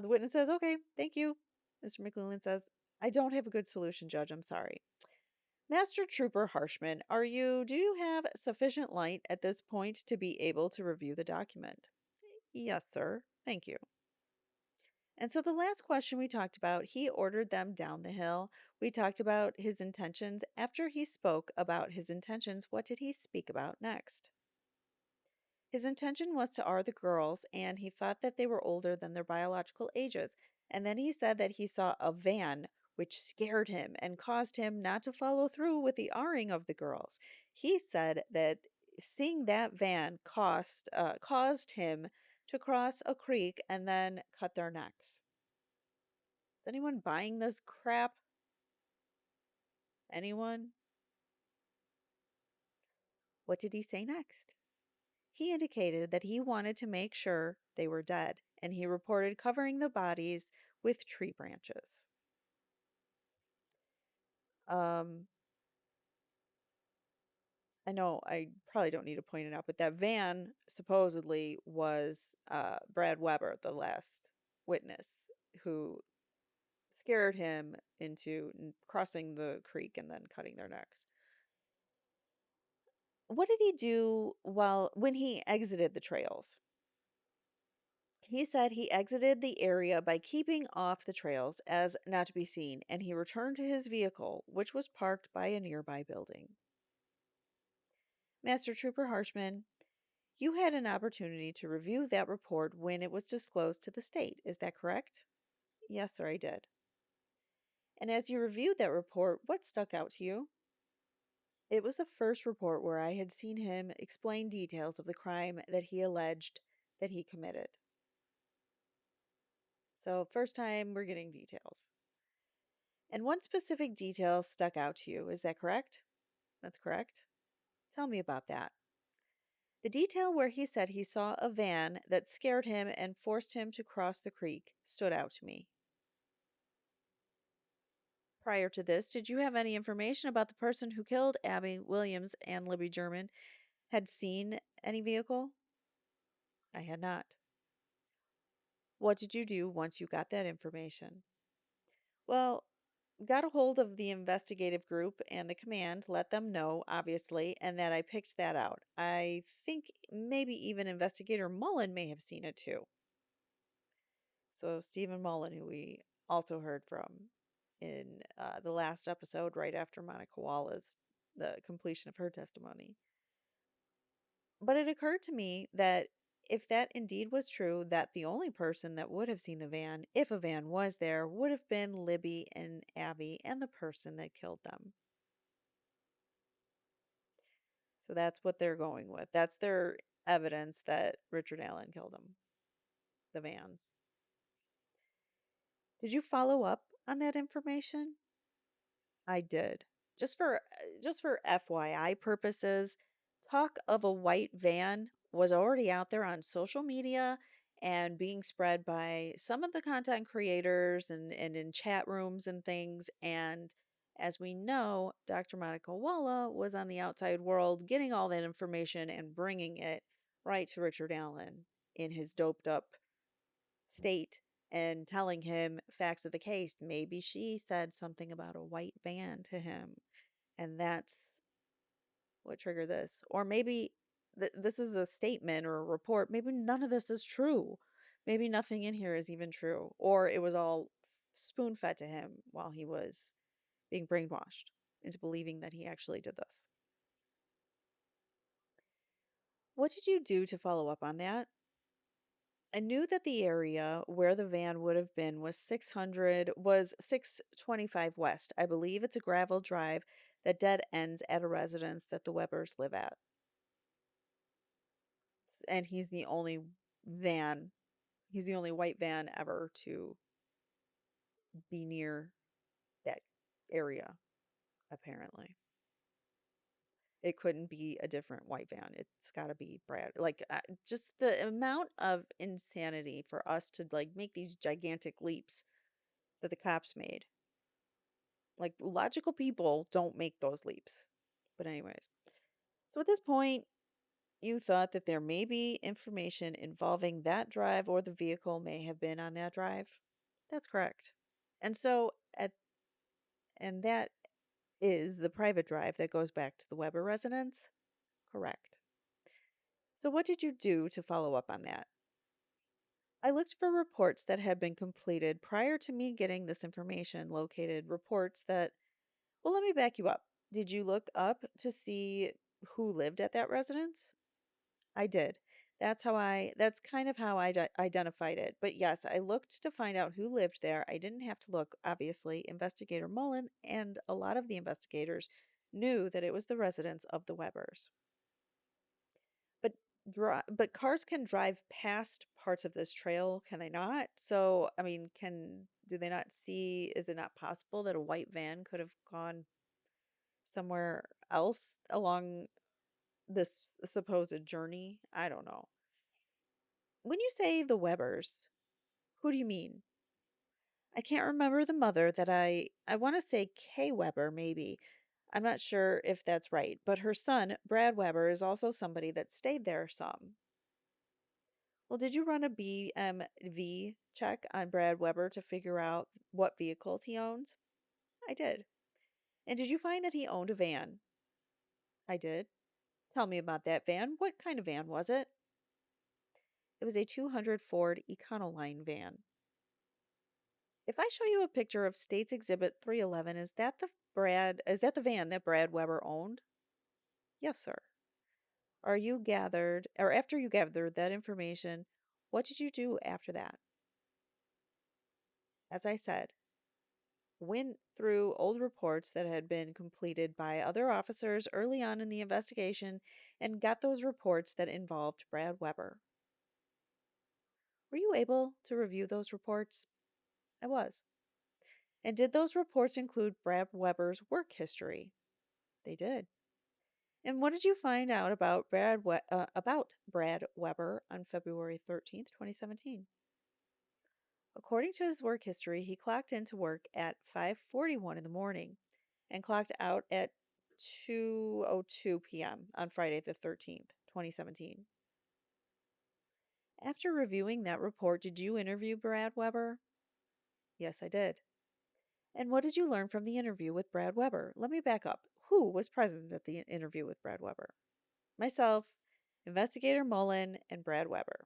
The witness says, okay, thank you. Mr. McLeland says, I don't have a good solution, Judge. I'm sorry. Master Trooper Harshman, do you have sufficient light at this point to be able to review the document? Yes, sir. Thank you. And so the last question we talked about, he ordered them down the hill. We talked about his intentions. After he spoke about his intentions, what did he speak about next? His intention was to R the girls, and he thought that they were older than their biological ages. And then he said that he saw a van which scared him and caused him not to follow through with the R-ing of the girls. He said that seeing that van caused him to cross a creek and then cut their necks. Is anyone buying this crap? Anyone? What did he say next? He indicated that he wanted to make sure they were dead, and he reported covering the bodies with tree branches. Um, I know I probably don't need to point it out, but that van supposedly was Brad Weber, the last witness, who scared him into crossing the creek and then cutting their necks. What did he do when he exited the trails? He said he exited the area by keeping off the trails as not to be seen, and he returned to his vehicle, which was parked by a nearby building. Master Trooper Harshman, you had an opportunity to review that report when it was disclosed to the state. Is that correct? Yes, sir, I did. And as you reviewed that report, what stuck out to you? It was the first report where I had seen him explain details of the crime that he alleged that he committed. So, first time we're getting details. And one specific detail stuck out to you. Is that correct? That's correct. Tell me about that. The detail where he said he saw a van that scared him and forced him to cross the creek stood out to me. Prior to this, did you have any information about the person who killed Abby Williams and Libby German had seen any vehicle? I had not. What did you do once you got that information? Well, got a hold of the investigative group and the command, let them know, obviously, and that I picked that out. I think maybe even Investigator Mullen may have seen it too. So, Stephen Mullen, who we also heard from in the last episode, right after Monica Wallace's the completion of her testimony. But it occurred to me that if that indeed was true, that the only person that would have seen the van, if a van was there, would have been Libby and Abby and the person that killed them. So that's what they're going with. That's their evidence that Richard Allen killed him, the van. Did you follow up on that information? I did. Just for FYI purposes, talk of a white van was already out there on social media and being spread by some of the content creators and in chat rooms and things. And as we know, Dr. Monica Walla was on the outside world getting all that information and bringing it right to Richard Allen in his doped up state and telling him facts of the case. Maybe she said something about a white van to him, and that's what triggered this. Or maybe this is a statement or a report. Maybe none of this is true. Maybe nothing in here is even true. Or it was all spoon fed to him while he was being brainwashed into believing that he actually did this. What did you do to follow up on that? I knew that the area where the van would have been was 625 West. I believe it's a gravel drive that dead ends at a residence that the Webbers live at. And van, he's the only white van ever to be near that area, apparently. It couldn't be a different white van. It's got to be Brad. Like, just the amount of insanity for us to like make these gigantic leaps that the cops made. Like logical people don't make those leaps. But anyways, so at this point, you thought that there may be information involving that drive or the vehicle may have been on that drive. That's correct. And so at and that is the private drive that goes back to the Weber residence. Correct. So what did you do to follow up on that? I looked for reports that had been completed prior to me getting this information, located reports that, well, let me back you up. Did you look up to see who lived at that residence? I did. That's kind of how I identified it. But yes, I looked to find out who lived there. I didn't have to look, obviously. Investigator Mullen and a lot of the investigators knew that it was the residence of the Webbers. But but cars can drive past parts of this trail, can they not? So, I mean, can do they not see, is it not possible that a white van could have gone somewhere else along this supposed journey? I don't know. When you say the Webbers, who do you mean? I can't remember the mother that I want to say Kay Weber maybe. I'm not sure if that's right, but her son, Brad Weber, is also somebody that stayed there some. Well, did you run a BMV check on Brad Weber to figure out what vehicles he owns? I did. And did you find that he owned a van? I did. Tell me about that van. What kind of van was it? It was a 200 Ford Econoline van. If I show you a picture of State's Exhibit 311, is that the van that Brad Weber owned? Yes, sir. After you gathered that information, what did you do after that? As I said, went through old reports that had been completed by other officers early on in the investigation and got those reports that involved Brad Weber. Were you able to review those reports? I was. And did those reports include Brad Weber's work history? They did. And what did you find out about Brad Weber on February 13th, 2017? According to his work history, he clocked into work at 5:41 in the morning and clocked out at 2:02 p.m. on Friday the 13th, 2017. After reviewing that report, did you interview Brad Weber? Yes, I did. And what did you learn from the interview with Brad Weber? Let me back up. Who was present at the interview with Brad Weber? Myself, Investigator Mullen, and Brad Weber.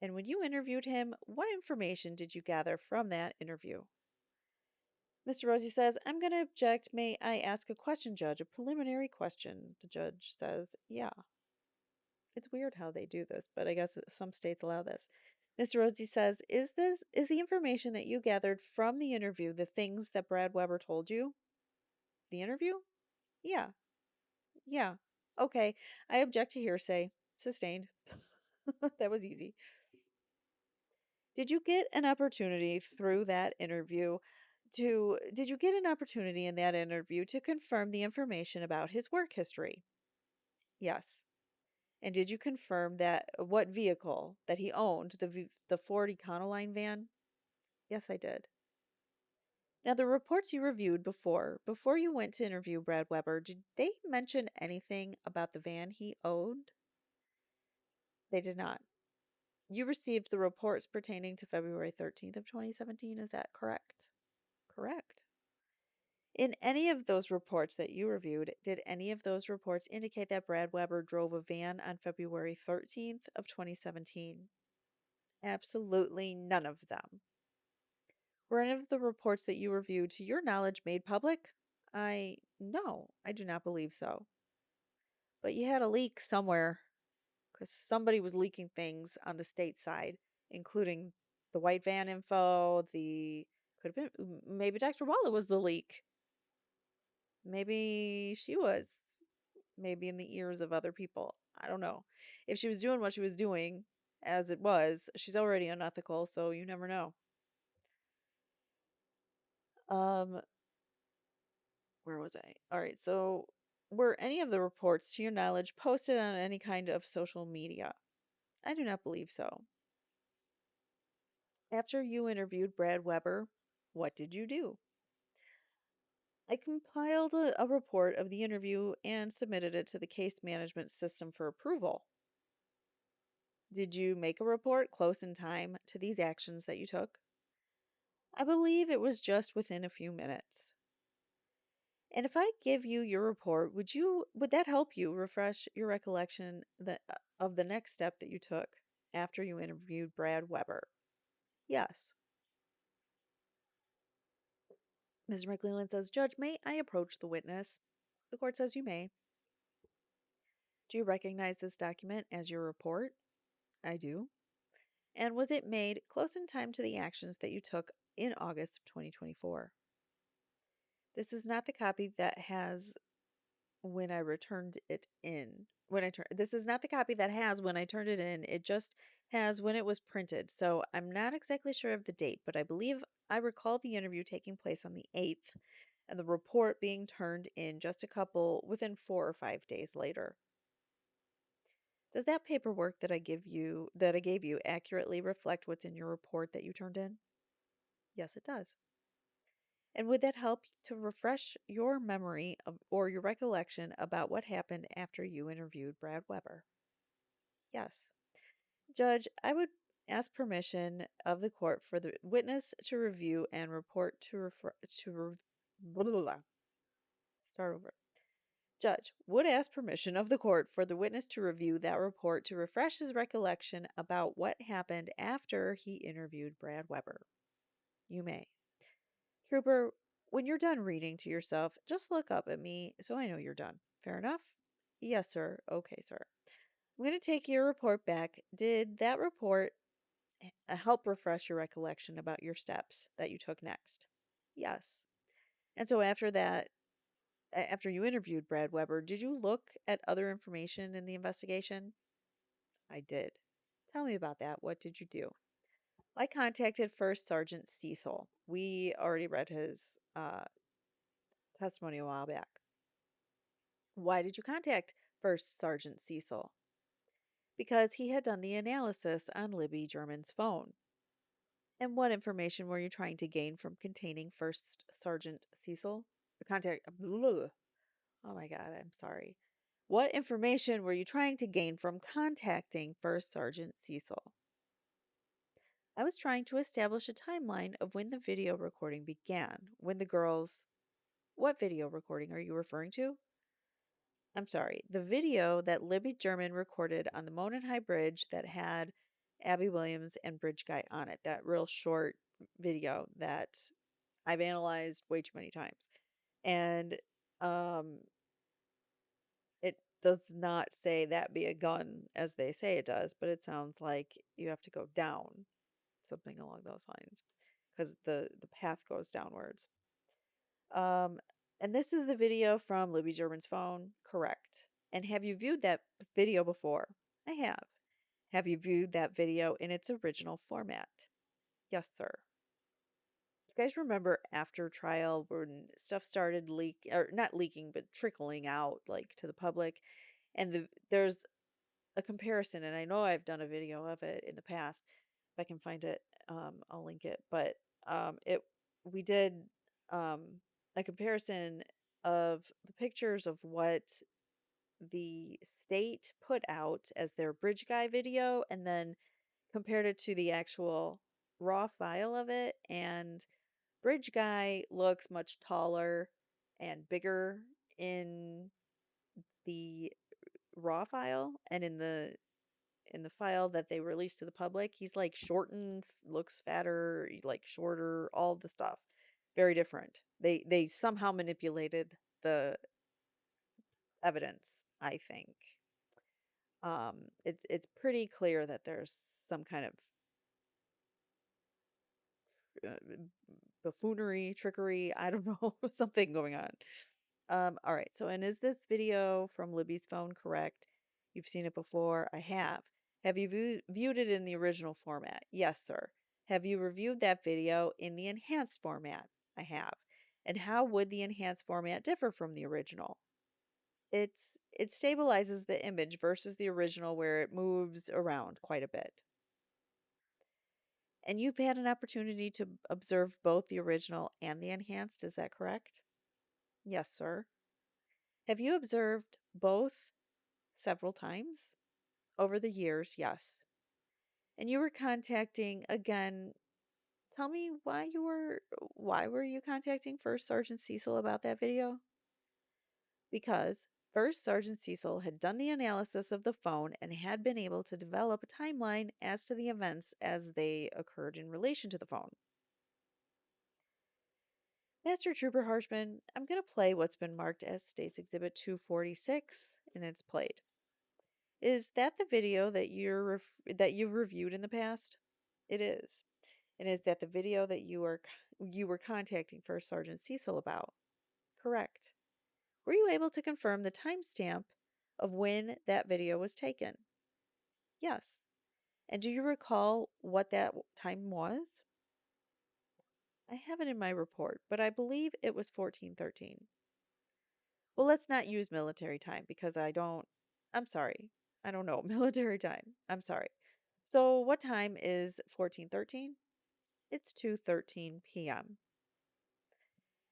And when you interviewed him, what information did you gather from that interview? Mr. Rosie says, I'm going to object. May I ask a question, Judge? A preliminary question. The judge says, yeah. It's weird how they do this, but I guess some states allow this. Mr. Rosie says, is the information that you gathered from the interview the things that Brad Weber told you? The interview? Yeah. Yeah. Okay. I object to hearsay. Sustained. That was easy. Did you get an opportunity through that interview did you get an opportunity in that interview to confirm the information about his work history? Yes. And did you confirm that what vehicle that he owned, the Ford Econoline van? Yes, I did. Now, the reports you reviewed before you went to interview Brad Weber, did they mention anything about the van he owned? They did not. You received the reports pertaining to February 13th of 2017, is that correct? Correct. In any of those reports that you reviewed, did any of those reports indicate that Brad Weber drove a van on February 13th of 2017? Absolutely none of them. Were any of the reports that you reviewed, to your knowledge, made public? No, I do not believe so. But you had a leak somewhere, because somebody was leaking things on the state side, including the white van info, could have been, maybe Dr. Waller was the leak. Maybe she was. Maybe in the ears of other people. I don't know. If she was doing what she was doing, as it was, she's already unethical, so you never know. Um, where was I? All right, so were any of the reports, to your knowledge, posted on any kind of social media? I do not believe so. After you interviewed Brad Weber, what did you do? I compiled a report of the interview and submitted it to the case management system for approval. Did you make a report close in time to these actions that you took? I believe it was just within a few minutes. And if I give you your report, would that help you refresh your recollection of the next step that you took after you interviewed Brad Weber? Yes. Mr. McClellan says, Judge, may I approach the witness? The court says you may. Do you recognize this document as your report? I do. And was it made close in time to the actions that you took in August of 2024? This is not the copy that has when I returned it in. This is not the copy that has when I turned it in. It just has when it was printed. So I'm not exactly sure of the date, but I believe I recall the interview taking place on the 8th and the report being turned in just within 4 or 5 days later. Does that paperwork that I gave you accurately reflect what's in your report that you turned in? Yes, it does. And would that help to refresh your memory or your recollection about what happened after you interviewed Brad Weber? Yes. Judge, I would ask permission of the court for the witness to review and report to refer to blah, blah, blah. Start over. Judge would ask permission of the court for the witness to review that report to refresh his recollection about what happened after he interviewed Brad Weber. You may. Trooper, when you're done reading to yourself, just look up at me so I know you're done. Fair enough? Yes, sir. Okay, sir. I'm going to take your report back. Did that report help refresh your recollection about your steps that you took next? Yes. And so after that, after you interviewed Brad Weber, did you look at other information in the investigation? I did. Tell me about that. What did you do? I contacted First Sergeant Cecil. We already read his testimony a while back. Why did you contact First Sergeant Cecil? Because he had done the analysis on Libby German's phone. And what information were you trying to gain from containing First Sergeant Cecil? Contact. Oh my God, I'm sorry. What information were you trying to gain from contacting First Sergeant Cecil? I was trying to establish a timeline of when the video recording began, when the girls. What video recording are you referring to? I'm sorry, the video that Libby German recorded on the Monon High Bridge that had Abby Williams and Bridge Guy on it. That real short video that I've analyzed way too many times. And um, it does not say that be a gun as they say it does, but it sounds like you have to go down, something along those lines, because the path goes downwards. Um, and this is the video from Libby German's phone. Correct. And have you viewed that video before? I have. Have you viewed that video in its original format? Yes, sir. You guys remember after trial when stuff started or not leaking, but trickling out like to the public, and there's a comparison, and I know I've done a video of it in the past. If I can find it, I'll link it. But it we did a comparison of the pictures of what the state put out as their bridge guy video, and then compared it to the actual raw file of it. And bridge guy looks much taller and bigger in the raw file, and in the file that they released to the public, he's like shortened, looks fatter, like shorter, all the stuff. Very different. They somehow manipulated the evidence, I think. It's pretty clear that there's some kind of buffoonery, trickery, I don't know, something going on. All right, so and is this video from Libby's phone correct? You've seen it before? I have. Have you viewed it in the original format? Yes, sir. Have you reviewed that video in the enhanced format? I have. And how would the enhanced format differ from the original? It stabilizes the image versus the original where it moves around quite a bit. And you've had an opportunity to observe both the original and the enhanced, is that correct? Yes, sir. Have you observed both several times? Over the years, yes. And you were contacting again, tell me why were you contacting First Sergeant Cecil about that video? Because First Sergeant Cecil had done the analysis of the phone and had been able to develop a timeline as to the events as they occurred in relation to the phone. Master Trooper Harshman, I'm going to play what's been marked as State's Exhibit 246, and it's played. Is that the video that you've reviewed in the past? It is. And is that the video that you were contacting First Sergeant Cecil about? Correct. Were you able to confirm the timestamp of when that video was taken? Yes. And do you recall what that time was? I have it in my report, but I believe it was 1413. Well, let's not use military time because I'm sorry. I don't know military time. I'm sorry. So what time is 1413? It's 2:13 p.m.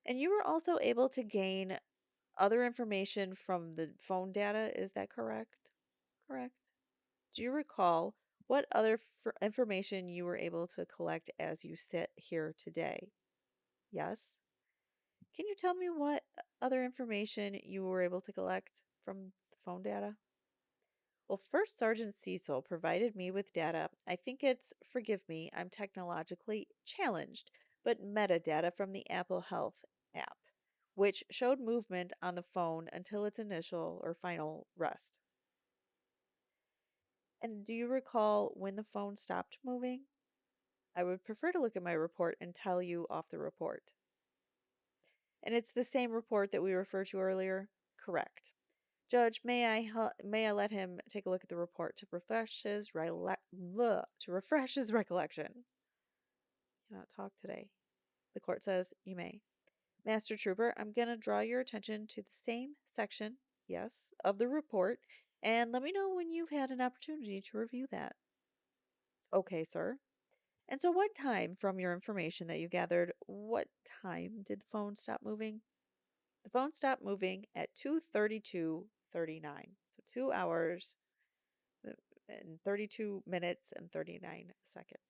And you were also able to gain other information from the phone data, is that correct? Correct. Do you recall what other information you were able to collect as you sit here today? Yes. Can you tell me what other information you were able to collect from the phone data? Well, First Sergeant Cecil provided me with data. I think it's, forgive me, I'm technologically challenged, but metadata from the Apple Health app, which showed movement on the phone until its initial or final rest. And do you recall when the phone stopped moving? I would prefer to look at my report and tell you off the report. And it's the same report that we referred to earlier? Correct. Judge, may I let him take a look at the report to refresh his recollection? Cannot talk today. The court says you may. Master Trooper, I'm going to draw your attention to the same section, yes, of the report, and let me know when you've had an opportunity to review that. Okay, sir. And so what time, from your information that you gathered, what time did the phone stop moving? The phone stopped moving at 2:32:39. So 2 hours and 32 minutes and 39 seconds.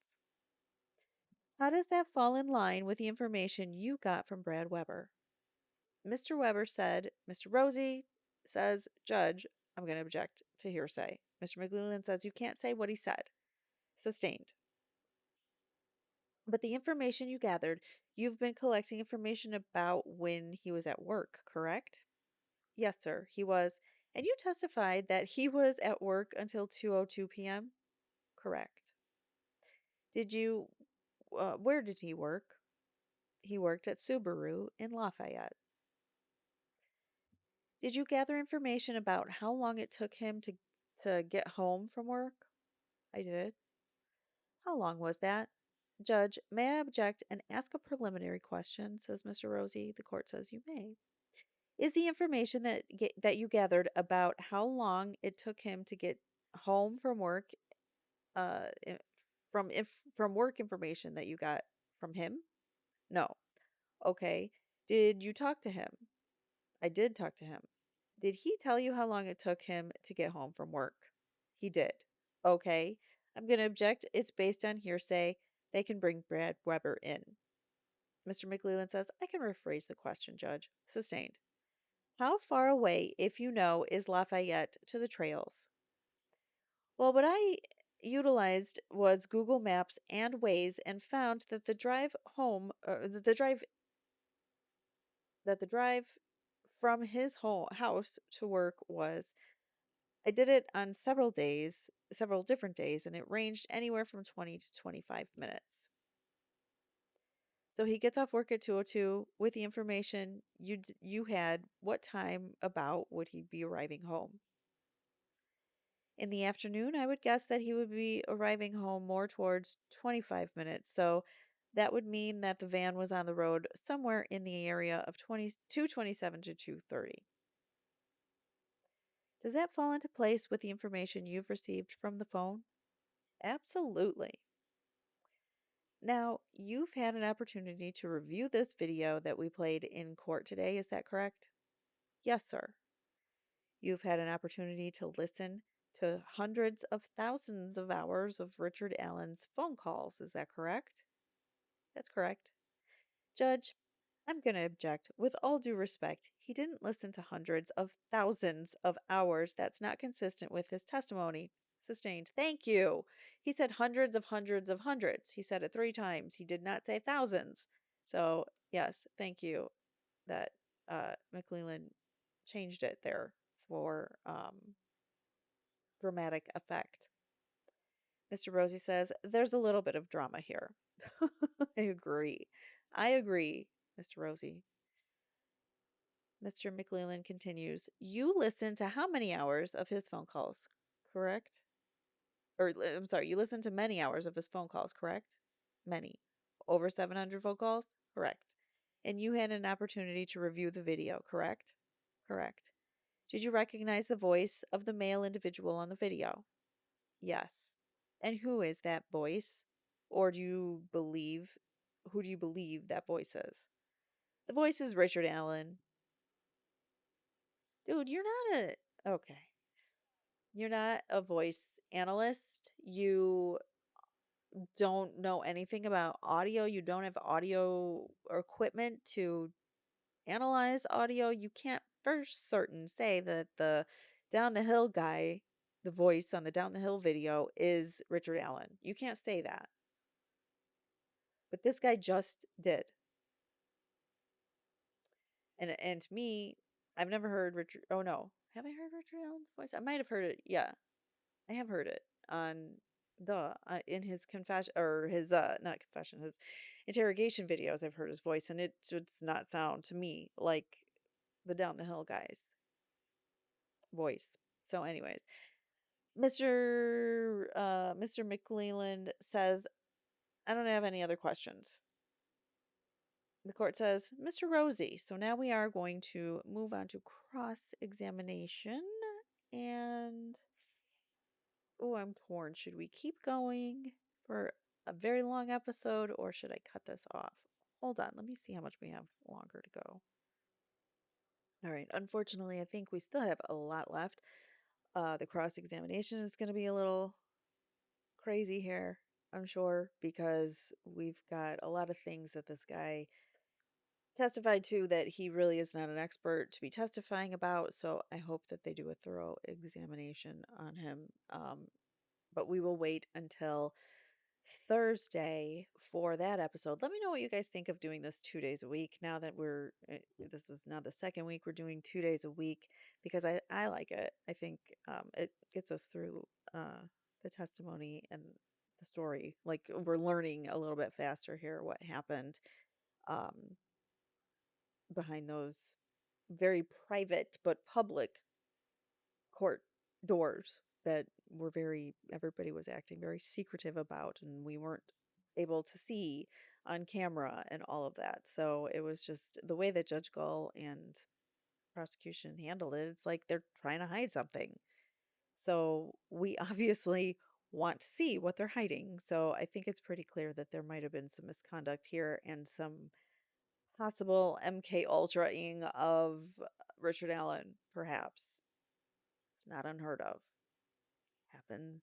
How does that fall in line with the information you got from Brad Weber? Mr. Weber said, Mr. Rosie says, Judge, I'm going to object to hearsay. Mr. McLeland says, you can't say what he said. Sustained. But the information you gathered, you've been collecting information about when he was at work, correct? Yes, sir, he was. And you testified that he was at work until 2:02 p.m.? Correct. Where did he work? He worked at Subaru in Lafayette. Did you gather information about how long it took him to get home from work? I did. How long was that? Judge, may I object and ask a preliminary question, says Mr. Rosie. The court says you may. Is the information that you gathered about how long it took him to get home from work uh, i- from work information that you got from him? No. Okay. Did you talk to him? I did talk to him. Did he tell you how long it took him to get home from work? He did. Okay. I'm going to object. It's based on hearsay. They can bring Brad Weber in. Mr. McLeland says, I can rephrase the question, Judge. Sustained. How far away, if you know, is Lafayette to the trails? Well, what I utilized was Google Maps and Waze and found that the drive from his house to work was I did it on several days, several different days, and it ranged anywhere from 20 to 25 minutes. So he gets off work at 2:02 with the information you had. What time about would he be arriving home? In the afternoon, I would guess that he would be arriving home more towards 25 minutes. So that would mean that the van was on the road somewhere in the area of 2:27 to 2:30. Does that fall into place with the information you've received from the phone? Absolutely. Now, you've had an opportunity to review this video that we played in court today, is that correct? Yes, sir. You've had an opportunity to listen to hundreds of thousands of hours of Richard Allen's phone calls, is that correct? That's correct. Judge, I'm going to object. With all due respect, he didn't listen to hundreds of thousands of hours. That's not consistent with his testimony. Sustained. Thank you. He said hundreds of hundreds of hundreds. He said it 3 times. He did not say thousands. So, yes, thank you that McLeland changed it there for dramatic effect. Mr. Rosie says, there's a little bit of drama here. I agree. I agree, Mr. Rosie. Mr. McLeland continues, you listened to how many hours of his phone calls, correct? I'm sorry, you listened to many hours of his phone calls, correct? Many. Over 700 phone calls? Correct. And you had an opportunity to review the video, correct? Correct. Did you recognize the voice of the male individual on the video? Yes. And who is that voice? Or who do you believe that voice is? The voice is Richard Allen. Dude, okay. You're not a voice analyst. You don't know anything about audio. You don't have audio or equipment to analyze audio. You can't for certain say that the down the hill guy, the voice on the down the hill video, is Richard Allen. You can't say that. But this guy just did. And to me, I've never heard Richard. Oh no, have I heard Richard Allen's voice? I might have heard it. Yeah, I have heard it on in his confession or his not confession, his interrogation videos, I've heard his voice, and it does not sound to me like the Down the Hill guy's voice. So, anyways, Mr. McClelland says, I don't have any other questions. The court says, Mr. Rosie. So now we are going to move on to cross-examination. And, oh, I'm torn. Should we keep going for a very long episode or should I cut this off? Hold on. Let me see how much we have longer to go. All right. Unfortunately, I think we still have a lot left. The cross-examination is going to be a little crazy here, I'm sure, because we've got a lot of things that this guy testified to that he really is not an expert to be testifying about. So I hope that they do a thorough examination on him. But we will wait until Thursday for that episode. Let me know what you guys think of doing this 2 days a week now that this is now the second week we're doing 2 days a week because I like it. I think it gets us through the testimony and the story. Like we're learning a little bit faster here what happened um, behind those very private but public court doors that everybody was acting very secretive about, and we weren't able to see on camera and all of that. So it was just the way that Judge Gull and prosecution handled it. It's like they're trying to hide something. So we obviously want to see what they're hiding. So I think it's pretty clear that there might have been some misconduct here and some possible MK Ultra-ing of Richard Allen, perhaps. It's not unheard of. Happens.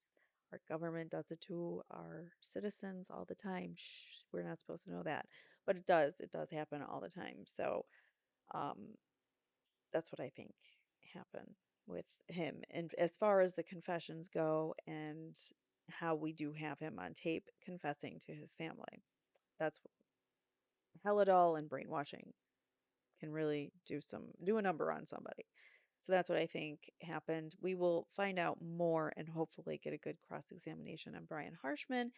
Our government does it to our citizens all the time. Shh, we're not supposed to know that. But it does. It does happen all the time. So um, that's what I think happened with him. And as far as the confessions go and how we do have him on tape confessing to his family, that's Helidol and brainwashing can really do a number on somebody. So that's what I think happened. We will find out more and hopefully get a good cross-examination on Brian Harshman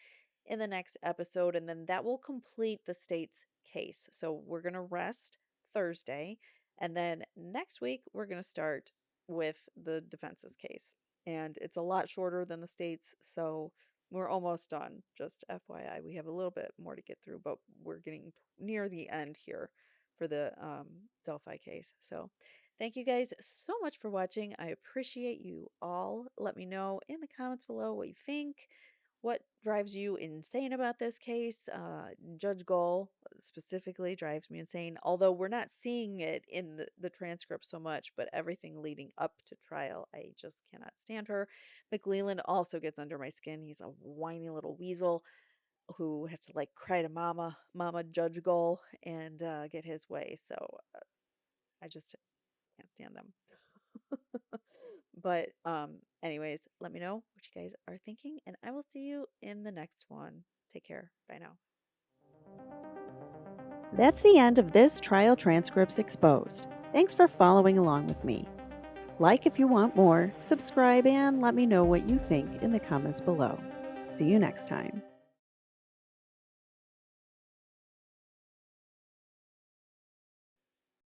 in the next episode, and then that will complete the state's case. So we're going to rest Thursday, and then next week we're going to start with the defense's case. And it's a lot shorter than the state's, so we're almost done. Just FYI, we have a little bit more to get through, but we're getting near the end here for the Delphi case. So thank you guys so much for watching. I appreciate you all. Let me know in the comments below what you think. What drives you insane about this case? Judge Gull specifically drives me insane, although we're not seeing it in the transcript so much, but everything leading up to trial, I just cannot stand her. McClelland also gets under my skin. He's a whiny little weasel who has to like cry to mama Judge Gull, and get his way. So I just can't stand them. But anyways, let me know what you guys are thinking, and I will see you in the next one. Take care. Bye now. That's the end of this Trial Transcripts Exposed. Thanks for following along with me. Like if you want more, subscribe, and let me know what you think in the comments below. See you next time.